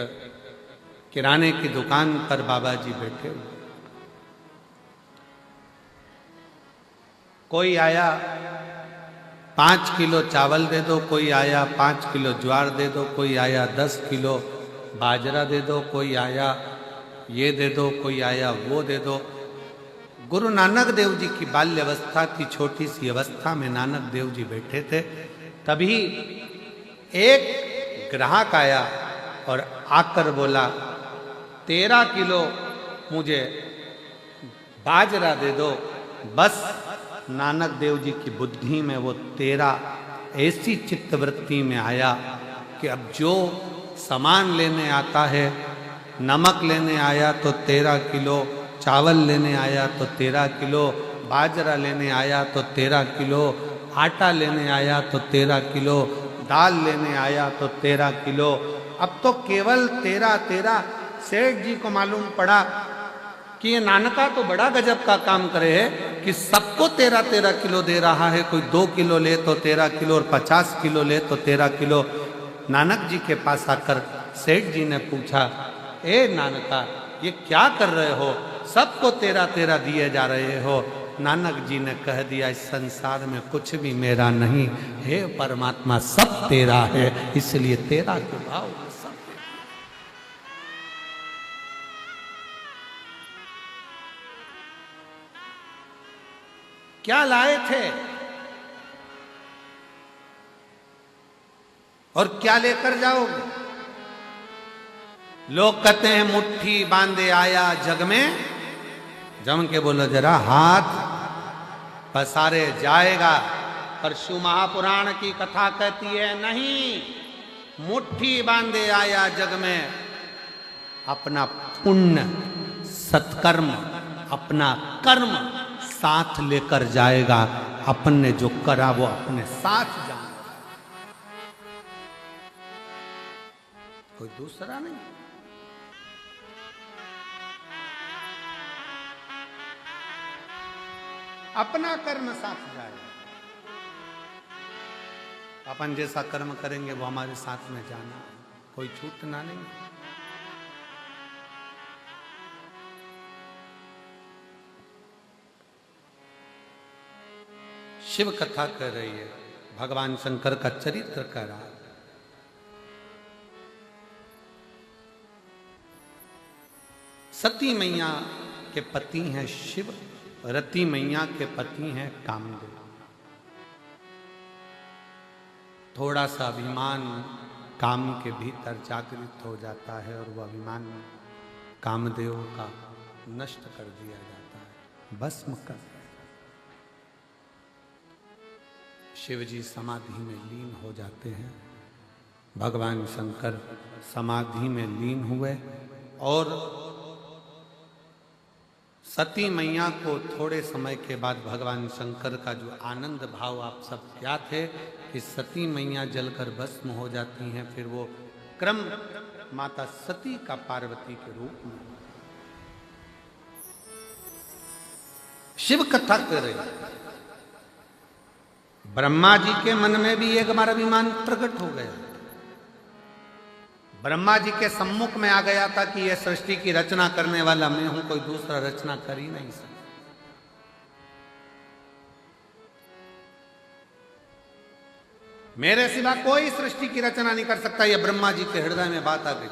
[SPEAKER 1] किराने की दुकान पर बाबा जी बैठे हुए। कोई आया 5 किलो चावल दे दो, कोई आया 5 किलो ज्वार दे दो, कोई आया 10 किलो बाजरा दे दो, कोई आया ये दे दो, कोई आया वो दे दो। गुरु नानक देव जी की बाल्य अवस्था थी, छोटी सी अवस्था में नानक देव जी बैठे थे। तभी एक ग्राहक आया और आकर बोला, 13 किलो मुझे बाजरा दे दो। बस नानक देव जी की बुद्धि में वो 13 ऐसी चित्तवृत्ति में आया कि अब जो सामान लेने आता है, नमक लेने आया तो 13 किलो, चावल लेने आया तो 13 किलो, बाजरा लेने आया तो 13 किलो, आटा लेने आया तो 13 किलो, दाल लेने आया तो 13 किलो। अब तो केवल 13 सेठ जी को मालूम पड़ा कि ये नानका तो बड़ा गजब का काम करे है कि सबको 13 किलो दे रहा है। कोई 2 किलो ले तो 13 किलो और 50 किलो ले तो 13 किलो। नानक जी के पास आकर सेठ जी ने पूछा, ए नानका ये क्या कर रहे हो, सबको 13 दिए जा रहे हो। नानक जी ने कह दिया, इस संसार में कुछ भी मेरा नहीं, हे परमात्मा सब तेरा है, इसलिए 13 के भाव सब। क्या लाए थे और क्या लेकर जाओगे? लोग कहते हैं मुट्ठी बांधे आया जग में, जम के बोलो जरा हाथ पसारे जाएगा। परशु महापुराण की कथा कहती है नहीं, मुट्ठी बांधे आया जग में, अपना पुण्य सत्कर्म, अपना कर्म साथ लेकर जाएगा। अपन ने जो करा वो अपने साथ जाएगा, कोई दूसरा नहीं। अपना कर्म साथ जाएगा। अपन जैसा कर्म करेंगे वो हमारे साथ में जाना, कोई छूटना नहीं। शिव कथा कर रही है, भगवान शंकर का चरित्र कर रहा है। सती मैया के पति हैं शिव, रति मैया के पति हैं कामदेव। थोड़ा सा अभिमान काम के भीतर जागृत हो जाता है और वह अभिमान कामदेव का नष्ट कर दिया जाता है, भस्म कर दिया। शिव जी समाधि में लीन हो जाते हैं। भगवान शंकर समाधि में लीन हुए और सती मैया को थोड़े समय के बाद भगवान शंकर का जो आनंद भाव आप सब क्या थे कि सती मैया जलकर भस्म हो जाती हैं, फिर वो क्रम माता सती का पार्वती के रूप में शिव कथा कर रहे। ब्रह्मा जी के मन में भी एक बार अभिमान प्रकट हो गया। ब्रह्मा जी के सम्मुख में आ गया था कि यह सृष्टि की रचना करने वाला मैं हूं, कोई दूसरा रचना कर ही नहीं सकता। मेरे सिवा कोई सृष्टि की रचना नहीं कर सकता, यह ब्रह्मा जी के हृदय में बात आ गई।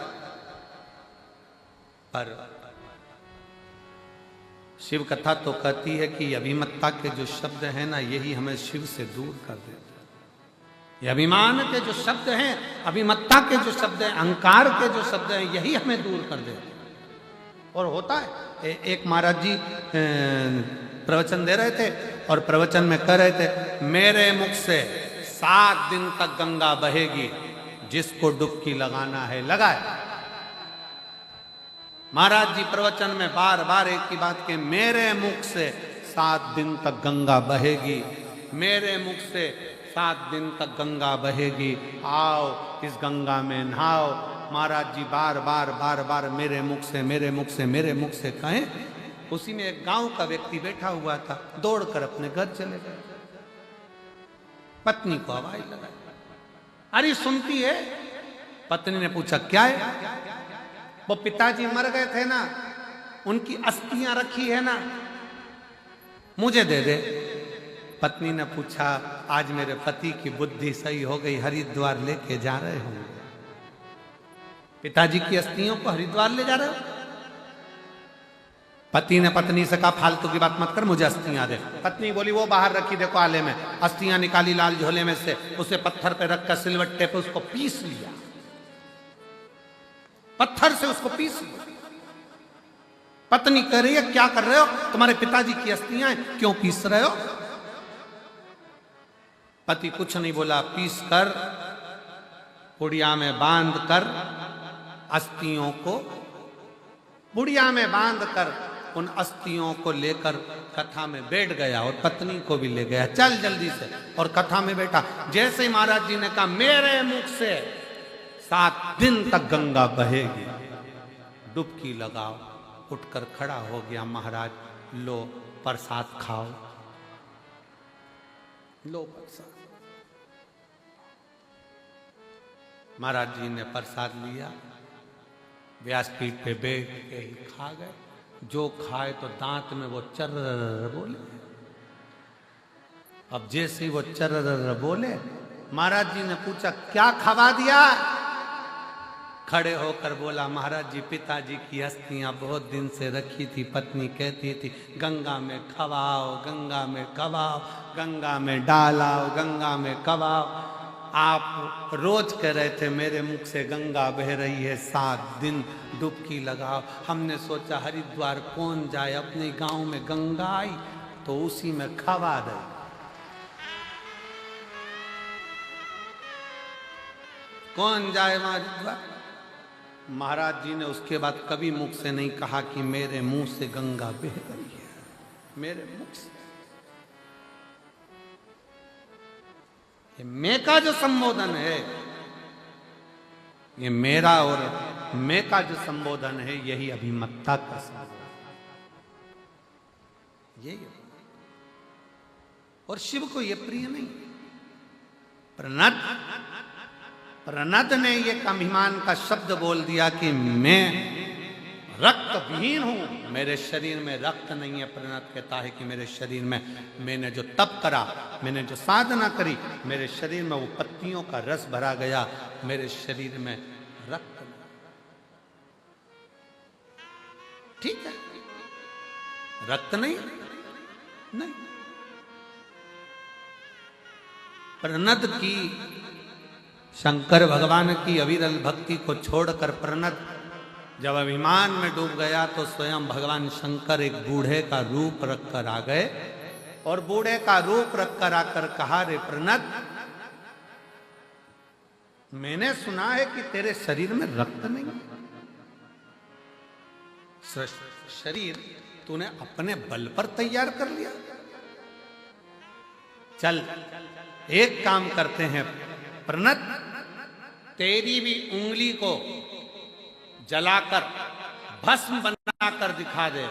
[SPEAKER 1] पर शिव कथा तो कहती है कि अभिमत्ता के जो शब्द हैं ना, यही हमें शिव से दूर कर देते हैं। ये अभिमान के जो शब्द हैं, अभिमत्ता के जो शब्द हैं, अहंकार के जो शब्द हैं, यही हमें दूर कर देते हैं। और होता है, एक महाराज जी प्रवचन दे रहे थे और प्रवचन में कह रहे थे, मेरे मुख से 7 दिन तक गंगा बहेगी, जिसको डुबकी लगाना है लगाए। महाराज जी प्रवचन में बार बार एक ही बात के, मेरे मुख से 7 दिन तक गंगा बहेगी, मेरे मुख से 7 दिन तक गंगा बहेगी, आओ इस गंगा में नहाओ। महाराज जी बार बार बार बार मेरे मुख से मेरे मुख से मेरे मुख से कहें। उसी में एक गांव का व्यक्ति बैठा हुआ था, दौड़कर अपने घर चले गए। पत्नी को आवाज लगाई, अरे सुनती है? पत्नी ने पूछा क्या है? वो पिताजी मर गए थे ना, उनकी अस्थियां रखी है ना, मुझे दे दे। पत्नी ने पूछा, आज मेरे पति की बुद्धि सही हो गई, हरिद्वार लेके जा रहे होंगे। पिताजी की अस्थियों को हरिद्वार ले जा रहे हो? पति ने पत्नी से कहा, फालतू की बात मत कर, मुझे अस्थियां दे। पत्नी बोली, वो बाहर रखी देखो आले में। अस्थियां निकाली लाल झोले में से, उसे पत्थर पे रखकर सिलवट्टे पे उसको पीस लिया, पत्थर से उसको पीस लिया। पत्नी कह रही है, क्या कर रहे हो? तुम्हारे पिताजी की अस्थियां हैं, क्यों पीस रहे हो? पति कुछ नहीं बोला, पीस कर पुड़िया में बांध कर अस्थियों को, पुड़िया में बांध कर उन अस्थियों को लेकर कथा में बैठ गया और पत्नी को भी ले गया, चल जल्दी से। और कथा में बैठा। जैसे ही महाराज जी ने कहा, मेरे मुख से 7 दिन तक गंगा बहेगी, डुबकी लगाओ, उठकर खड़ा हो गया महाराज। लो प्रसाद खाओ, लो प्रसाद। महाराज जी ने प्रसाद लिया, व्यासपीठ पे बैठ के ही खा गए। जो खाए तो दांत में वो चर्र बोले। अब जैसे ही वो चर्र बोले, महाराज जी ने पूछा, क्या खवा दिया? खड़े होकर बोला, महाराज जी पिताजी की अस्थियां बहुत दिन से रखी थी, पत्नी कहती थी गंगा में खवाओ, गंगा में खवाओ, गंगा में डालाओ, गंगा में खवाओ। आप रोज कह रहे थे मेरे मुख से गंगा बह रही है, 7 दिन डुबकी लगाओ। हमने सोचा हरिद्वार कौन जाए, अपने गांव में गंगा आई तो उसी में खवा दे। कौन जाए वहां हरिद्वार? महाराज जी ने उसके बाद कभी मुख से नहीं कहा कि मेरे मुंह से गंगा बह रही है, मेरे मुख से। ये मैं का जो संबोधन है, ये मेरा और मैं का जो संबोधन है, यही अभिमत्ता का संबोधन, यही। और शिव को यह प्रिय नहीं। प्रनद ने ये अभिमान का शब्द बोल दिया कि मैं, रक्त विहीन हूं, मेरे शरीर में रक्त नहीं है। प्रणत कहता है कि मेरे शरीर में मैंने जो तप करा, मैंने जो साधना करी, मेरे शरीर में वो पत्तियों का रस भरा गया, मेरे शरीर में रक्त नहीं। ठीक है, रक्त नहीं, नहीं। प्रणत की, शंकर भगवान की अविरल भक्ति को छोड़कर प्रणत जब अभिमान में डूब गया तो स्वयं भगवान शंकर एक बूढ़े का रूप रखकर आ गए और बूढ़े का रूप रखकर आकर कहा, रे प्रणत, मैंने सुना है कि तेरे शरीर में रक्त नहीं। शरीर तूने अपने बल पर तैयार कर लिया। चल एक काम करते हैं प्रणत, तेरी भी उंगली को जलाकर भस्म बनाकर दिखा दे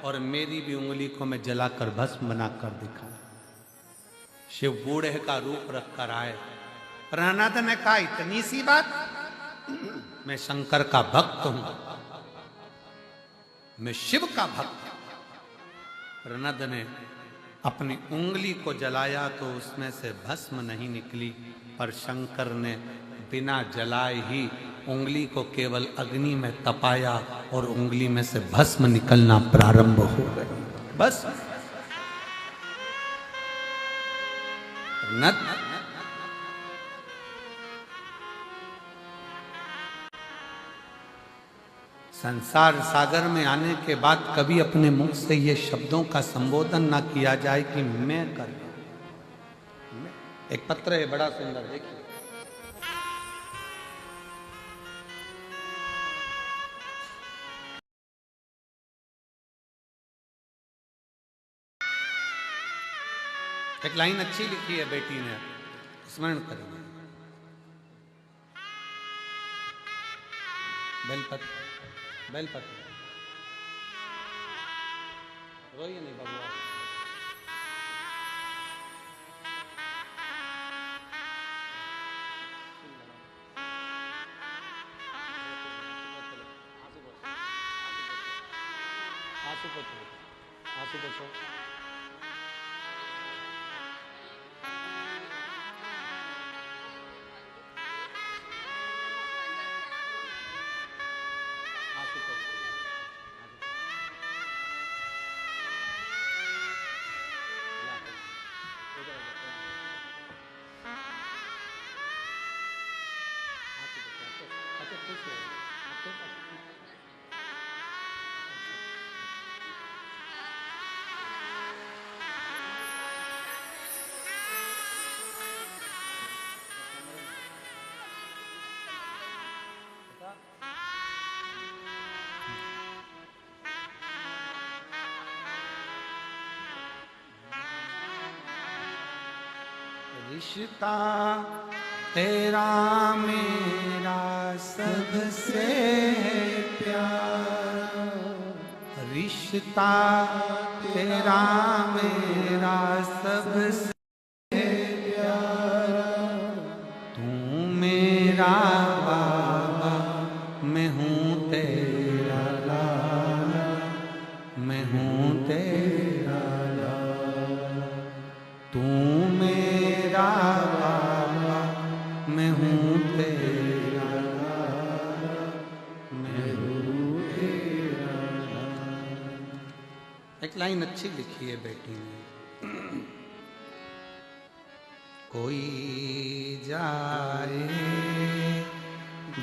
[SPEAKER 1] और मेरी भी उंगली को मैं जलाकर भस्म बनाकर दिखा। शिव बूढ़े का रूप रखकर आए। प्रणत ने कहा, इतनी सी बात, मैं शंकर का भक्त हूं, मैं शिव का भक्त हूं। प्रणत ने अपनी उंगली को जलाया तो उसमें से भस्म नहीं निकली, पर शंकर ने बिना जलाए ही उंगली को केवल अग्नि में तपाया और उंगली में से भस्म निकलना प्रारंभ हो गया। बस प्रणत संसार सागर में आने के बाद कभी अपने मुख से ये शब्दों का संबोधन ना किया जाए कि मैं कर। एक पत्र है बड़ा सुंदर, देखिए। एक लाइन अच्छी लिखी है बेटी ने, स्मरण करेंगे। बेलपत्र, बेलपत्र, रोइए नहीं भगवान। आंसू पोछो, आंसू पोछो। रिश्ता तेरा मेरा सबसे प्यारा, रिश्ता तेरा मेरा सबसे प्यारा, तू मेरा बाबा, मैं हूँ तेरा लाला, मैं हूँ तेरा लाला, तू मेरा बाबा, मैं हूँ तेरा लाला, मैं हूँ तेरा लाला। एक लाइन अच्छी लिखी है बेटी ने। कोई जाए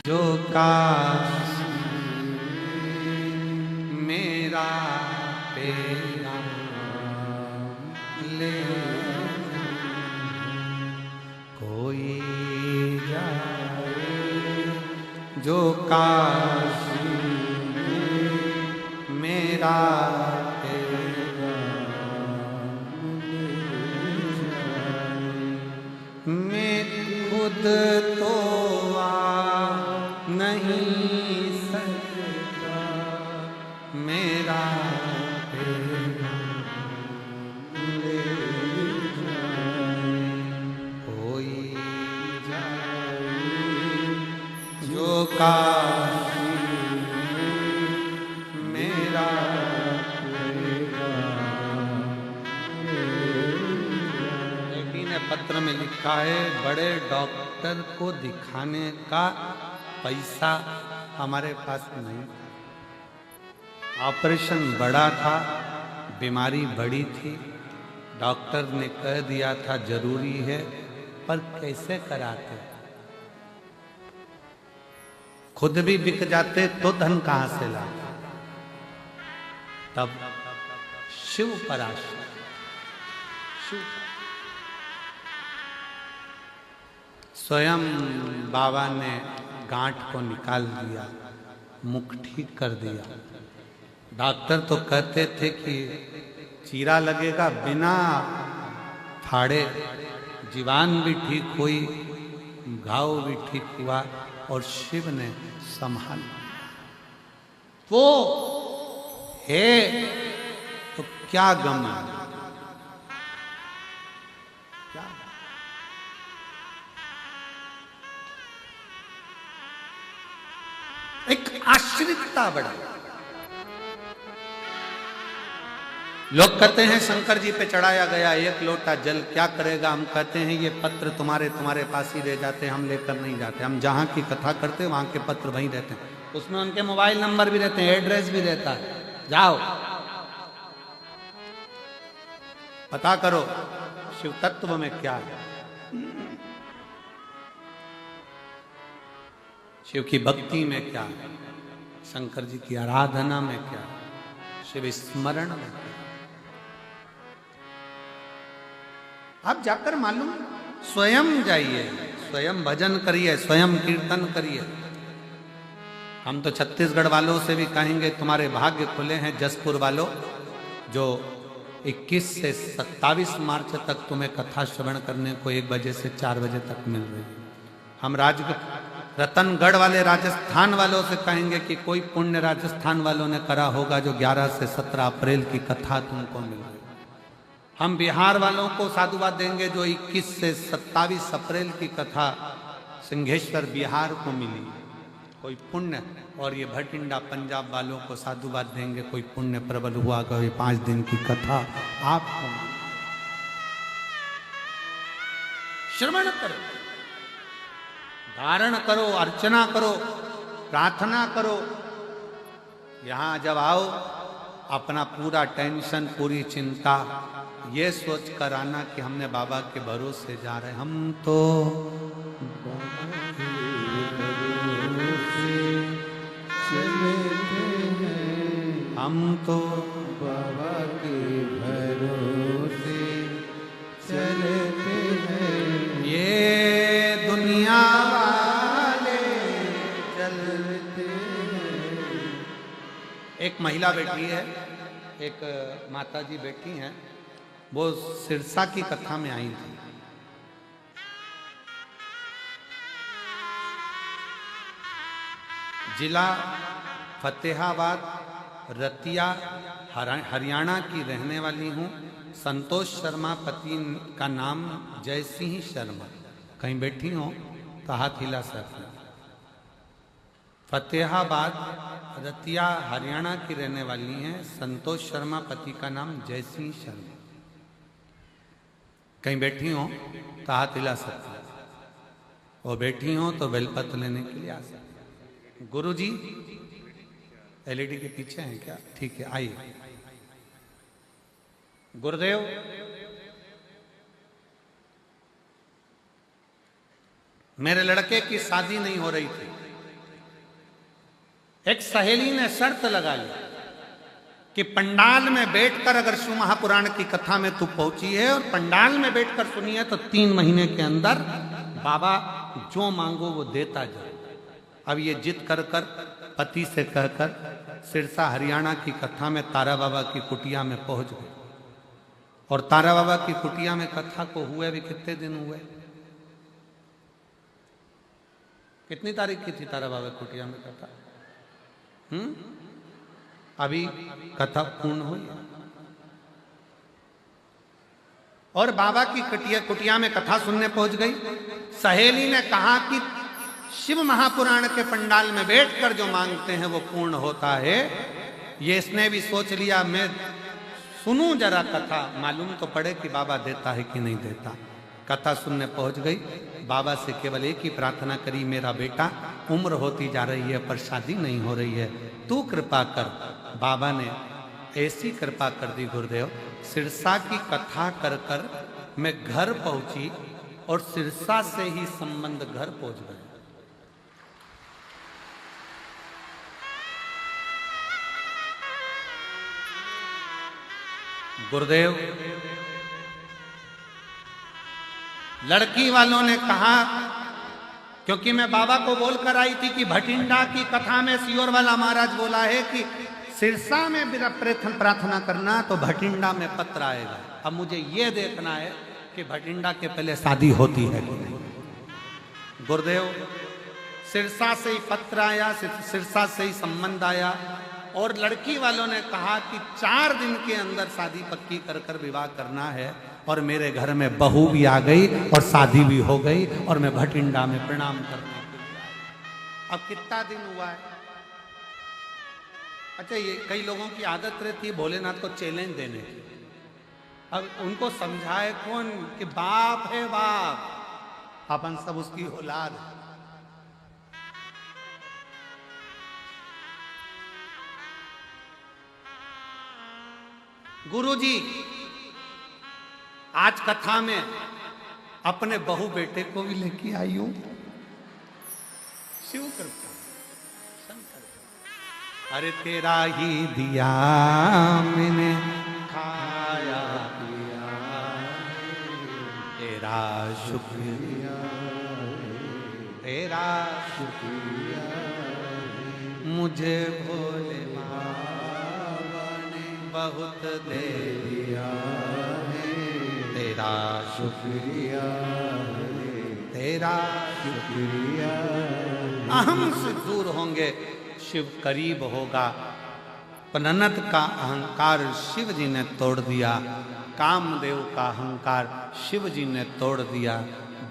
[SPEAKER 1] जो काशी मेरा तेरा ले, कोई जाए जो काशी मेरा तेरा मैं खुद तो आ नहीं सकता, मेरा तेरा ले जाए, कोई जाए जो काशी में लिखा है, बड़े डॉक्टर को दिखाने का पैसा हमारे पास नहीं था। ऑपरेशन बड़ा था, बीमारी बड़ी थी, डॉक्टर ने कह दिया था जरूरी है, पर कैसे कराते? खुद भी बिक जाते तो धन कहां से लाते? तब शिव पर आश्रय, शिव स्वयं बाबा ने गांठ को निकाल दिया, मुख ठीक कर दिया। डॉक्टर तो कहते थे कि चीरा लगेगा, बिना फाड़े जीवान भी ठीक हुई, घाव भी ठीक हुआ, और शिव ने संभाल वो है तो क्या गम है, क्या एक आश्रितता बढ़ा। लोग कहते हैं शंकर जी पे चढ़ाया गया एक लोटा जल क्या करेगा? हम कहते हैं ये पत्र तुम्हारे पास ही रह जाते, हम लेकर नहीं जाते। हम जहां की कथा करते वहां के पत्र वहीं रहते हैं, उसमें उनके मोबाइल नंबर भी रहते हैं, एड्रेस भी रहता है, जाओ पता करो शिव तत्व में क्या है, शिव की भक्ति में क्या है, शंकर जी की आराधना में क्या है, शिव स्मरण में क्या है। आप जाकर मालूम, स्वयं जाइए, स्वयं भजन करिए, स्वयं कीर्तन करिए। हम तो छत्तीसगढ़ वालों से भी कहेंगे तुम्हारे भाग्य खुले हैं जसपुर वालों, जो 21 से 27 मार्च तक तुम्हें कथा श्रवण करने को 1 बजे से 4 बजे तक मिल रही है। हम रतनगढ़ वाले राजस्थान वालों से कहेंगे कि कोई पुण्य राजस्थान वालों ने करा होगा जो 11 से 17 अप्रैल की कथा तुमको मिल रही है। हम बिहार वालों को साधुवाद देंगे जो 21 से 27 अप्रैल की कथा सिंहेश्वर बिहार को मिली, कोई पुण्य। और ये भटिंडा पंजाब वालों को साधुवाद देंगे कोई पुण्य प्रबल हुआ कि 5 दिन की कथा आपको श्रवण करो, धारण करो, अर्चना करो, प्रार्थना करो। यहां जब आओ अपना पूरा टेंशन, पूरी चिंता ये सोच कर आना कि हमने बाबा के भरोसे जा रहे हैं। हम तो
[SPEAKER 2] बाबा के भरोसे चलते हैं,
[SPEAKER 1] ये दुनिया वाले
[SPEAKER 2] चलते हैं।
[SPEAKER 1] एक महिला बैठी है, एक माता जी बैठी हैं, वो सिरसा की कथा में आई थी। जिला फतेहाबाद, रतिया, हरियाणा की रहने वाली हूँ। संतोष शर्मा, पति का नाम जयसिंह शर्मा। कहीं बैठी हो तो हाथ हिला सकते। फतेहाबाद, रतिया, हरियाणा की रहने वाली हैं। संतोष शर्मा, पति का नाम जयसिंह शर्मा। कहीं बैठी हो तो हाथ हिला सकते, और बैठी हो तो बेलपत्र लेने के लिए आ सकते। गुरु जी एलईडी के पीछे हैं क्या? ठीक है, आइए। गुरुदेव, मेरे लड़के की शादी नहीं हो रही थी। एक सहेली ने शर्त लगा ली कि पंडाल में बैठकर अगर शिव महापुराण की कथा में तू पहुंची है और पंडाल में बैठकर सुनी है तो 3 महीने के अंदर बाबा जो मांगो वो देता जाए। अब ये जिद कर कर पति से कहकर सिरसा हरियाणा की कथा में तारा बाबा की कुटिया में पहुंच गए। और तारा बाबा की कुटिया में कथा को हुए भी कितने दिन हुए? कितनी तारीख की थी तारा बाबा की कुटिया में कथा? अभी कथा पूर्ण हुई। और बाबा की कुटिया में कथा सुनने पहुंच गई। सहेली ने कहा कि शिव महापुराण के पंडाल में बैठकर जो मांगते हैं वो पूर्ण होता है। ये इसने भी सोच लिया मैं सुनूं जरा कथा, मालूम तो पड़े कि बाबा देता है कि नहीं देता। कथा सुनने पहुंच गई। बाबा से केवल एक ही प्रार्थना करी, मेरा बेटा उम्र होती जा रही है पर शादी नहीं हो रही है, तू कृपा कर। बाबा ने ऐसी कृपा कर दी गुरुदेव, सिरसा की कथा कर कर मैं घर पहुंची और सिरसा से ही संबंध घर पहुंच गए। गुरुदेव, लड़की वालों ने कहा, क्योंकि मैं बाबा को बोलकर आई थी कि भटिंडा की कथा में सियोर वाला महाराज बोला है कि सिरसा में मेरा प्रार्थना करना तो भटिंडा में पत्र आएगा। अब मुझे यह देखना है कि भटिंडा के पहले शादी होती है कि नहीं। गुरुदेव, सिरसा से ही पत्र आया, सिरसा से ही संबंध आया और लड़की वालों ने कहा कि 4 दिन के अंदर शादी पक्की कर कर विवाह करना है। और मेरे घर में बहू भी आ गई और शादी भी हो गई और मैं भटिंडा में प्रणाम करने के लिए आया। अब कितना दिन हुआ है? अच्छा, ये कई लोगों की आदत रहती है भोलेनाथ को चैलेंज देने की। अब उनको समझाए कौन कि बाप है बाप, अपन सब उसकी औलाद है। गुरुजी, आज कथा में अपने बहू बेटे को भी लेके आई हूं। शिव कृपा, शंकर। अरे तेरा ही दिया मैंने खाया पिया, तेरा शुक्रिया, तेरा शुक्रिया, मुझे भोले बाबा ने बहुत दे दिया, तेरा शुक्रिया, तेरा शुक्रिया। अहम से दूर होंगे, शिव करीब होगा। पननत का अहंकार शिव जी ने तोड़ दिया, कामदेव का अहंकार शिव जी ने तोड़ दिया।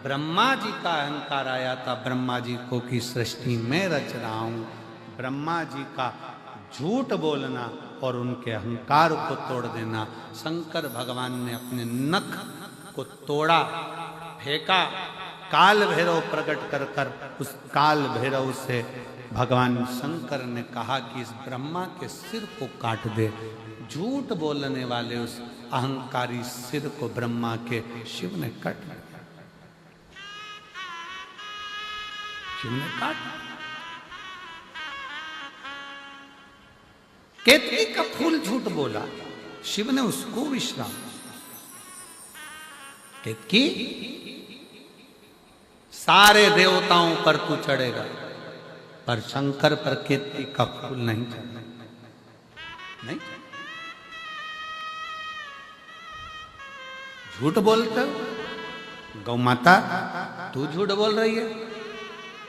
[SPEAKER 1] ब्रह्मा जी का अहंकार आया था ब्रह्मा जी को कि सृष्टि में रच रहा हूं। ब्रह्मा जी का झूठ बोलना और उनके अहंकार को तोड़ देना, शंकर भगवान ने अपने नख को तोड़ा, फेंका। काल भैरव प्रकट कर कर उस काल भैरव से भगवान शंकर ने कहा कि इस ब्रह्मा के सिर को काट दे। झूठ बोलने वाले उस अहंकारी सिर को ब्रह्मा के शिव ने काट दिया। शिव ने काट। केतकी का फूल झूठ बोला, शिव ने उसको विश्राम। केतकी, सारे देवताओं पर तू चढ़ेगा पर शंकर पर केतकी का फूल नहीं चढ़ेगा, नहीं। झूठ बोलते गौ माता, तू झूठ बोल रही है।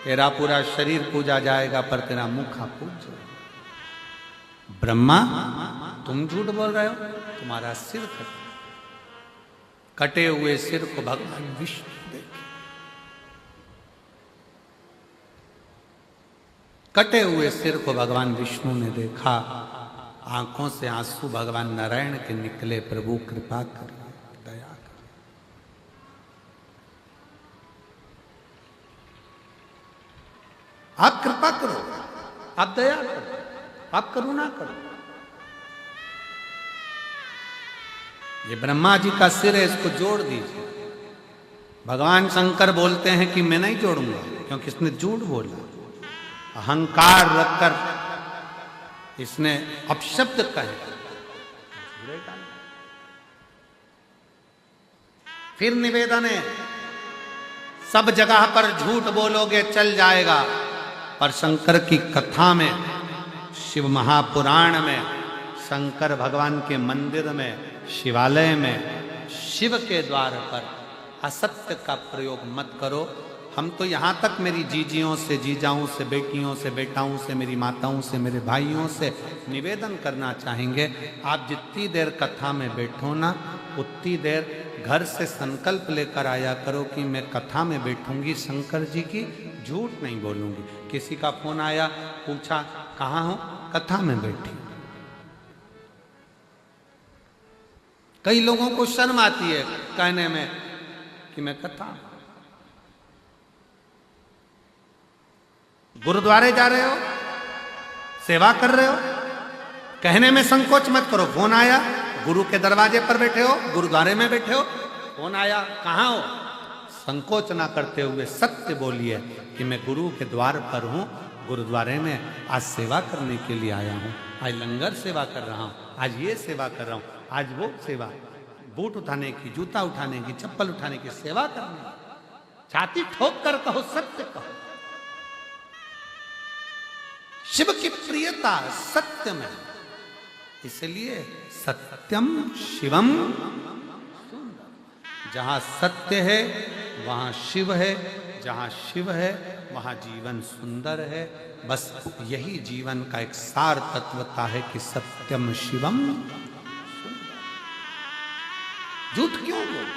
[SPEAKER 1] तेरा पूरा शरीर पूजा जाएगा पर तेरा मुख पूज जाएगा। ब्रह्मा, तुम झूठ बोल रहे हो, तुम्हारा सिर कटे हुए सिर को भगवान विष्णु देखे। कटे हुए सिर को भगवान विष्णु ने देखा। आंखों से आंसू भगवान नारायण के निकले। प्रभु कृपा कर, दया कर। आप कृपा करो, आप दया करो, आप करुणा करो। ये ब्रह्मा जी का सिर है, इसको जोड़ दीजिए। भगवान शंकर बोलते हैं कि मैं नहीं जोड़ूंगा क्योंकि इसने झूठ बोला, अहंकार रखकर इसने अपशब्द कहे। फिर निवेदन है, सब जगह पर झूठ बोलोगे चल जाएगा, पर शंकर की कथा में, शिव महापुराण में, शंकर भगवान के मंदिर में, शिवालय में, शिव के द्वार पर असत्य का प्रयोग मत करो। हम तो यहाँ तक मेरी जीजियों से, जीजाओं से, बेटियों से, बेटाओं से, मेरी माताओं से, मेरे भाइयों से निवेदन करना चाहेंगे, आप जितनी देर कथा में बैठो ना, उतनी देर घर से संकल्प लेकर आया करो कि मैं कथा में बैठूंगी, शंकर जी की झूठ नहीं बोलूंगी। किसी का फोन आया, पूछा कहाँ हो, कथा में बैठी। कई लोगों को शर्म आती है कहने में कि मैं कथा। गुरुद्वारे जा रहे हो, सेवा कर रहे हो, कहने में संकोच मत करो। फोन आया, गुरु के दरवाजे पर बैठे हो, गुरुद्वारे में बैठे हो, फोन आया, कहाँ हो, संकोच ना करते हुए सत्य बोलिए कि मैं गुरु के द्वार पर हूं, गुरुद्वारे में आज सेवा करने के लिए आया हूं, आज लंगर सेवा कर रहा हूं, आज ये सेवा कर रहा हूं, आज वो सेवा, बूट उठाने की, जूता उठाने की, चप्पल उठाने की सेवा करने की। छाती ठोक कर कहो, सत्य कहो। शिव की प्रियता सत्य में, इसलिए सत्यम शिवम। जहां सत्य है वहां शिव है, जहां शिव है वहां जीवन सुंदर है। बस यही जीवन का एक सार तत्वता है कि सत्यम शिवम। झूठ क्यों बोल,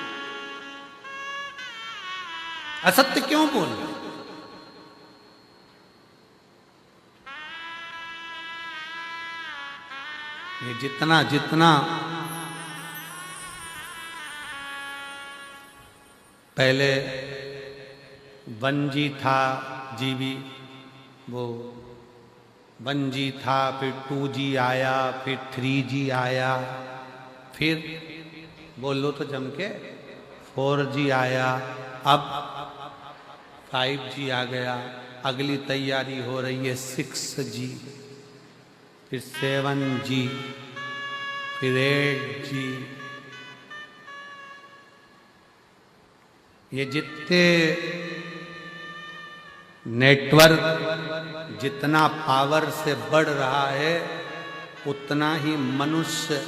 [SPEAKER 1] असत्य क्यों बोल? ये जितना जितना पहले 1G था, जीबी, वो 1G था, फिर 2G आया, फिर 3G आया, फिर बोलो तो जम के 4G आया, अब 5G आ गया, अगली तैयारी हो रही है 6G, फिर 7G, फिर 8G। ये जितने नेटवर्क जितना पावर से बढ़ रहा है उतना ही मनुष्य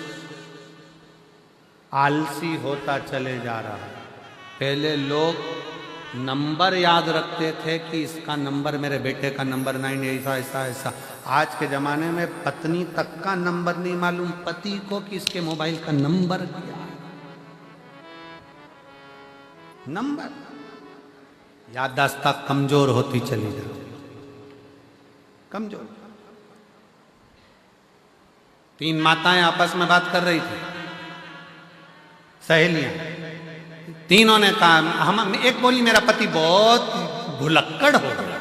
[SPEAKER 1] आलसी होता चले जा रहा है। पहले लोग नंबर याद रखते थे कि इसका नंबर, मेरे बेटे का नंबर 9, ऐसा ऐसा ऐसा। आज के ज़माने में पत्नी तक का नंबर नहीं मालूम पति को कि इसके मोबाइल का नंबर क्या है। नंबर याददाश्त कमजोर होती चली जा रही, कमजोर। 3 माताएं आपस में बात कर रही थी, सहेलियां। तीनों ने कहा, हम एक बोली मेरा पति बहुत भुलक्कड़ हो गया,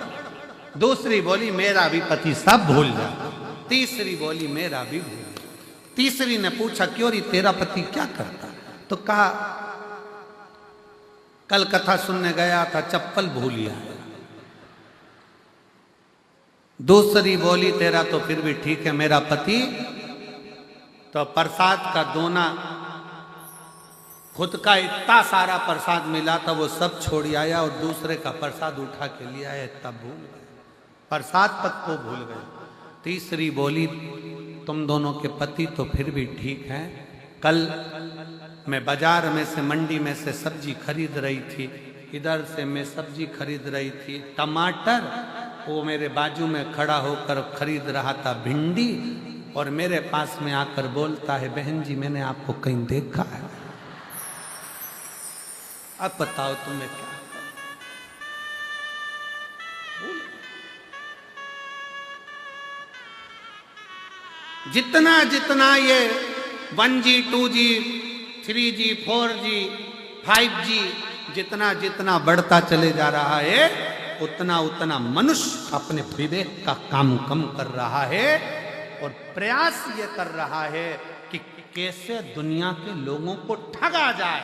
[SPEAKER 1] दूसरी बोली मेरा भी पति सब भूल जाता, तीसरी बोली मेरा भी भूल गया। तीसरी ने पूछा क्यों री तेरा पति क्या करता? तो कहा कल कथा सुनने गया था, चप्पल भूल गया। दूसरी बोली तेरा तो फिर भी ठीक है, मेरा पति तो प्रसाद का दोना, खुद का इतना सारा प्रसाद मिला था वो सब छोड़ आया और दूसरे का प्रसाद उठा के लिया है, तब भूल गए, प्रसाद पद को भूल गए। तीसरी बोली तुम दोनों के पति तो फिर भी ठीक हैं, कल मैं बाजार में से, मंडी में से सब्जी खरीद रही थी, इधर से मैं सब्जी खरीद रही थी, टमाटर, वो मेरे बाजू में खड़ा होकर खरीद रहा था भिंडी, और मेरे पास में आकर बोलता है बहन जी मैंने आपको कहीं देखा है। अब बताओ तुम्हें क्या? जितना जितना ये 1G 2G 3G 4G 5G जितना जितना बढ़ता चले जा रहा है उतना उतना मनुष्य अपने विवेक का काम कम कर रहा है और प्रयास ये कर रहा है कि कैसे दुनिया के लोगों को ठगा जाए,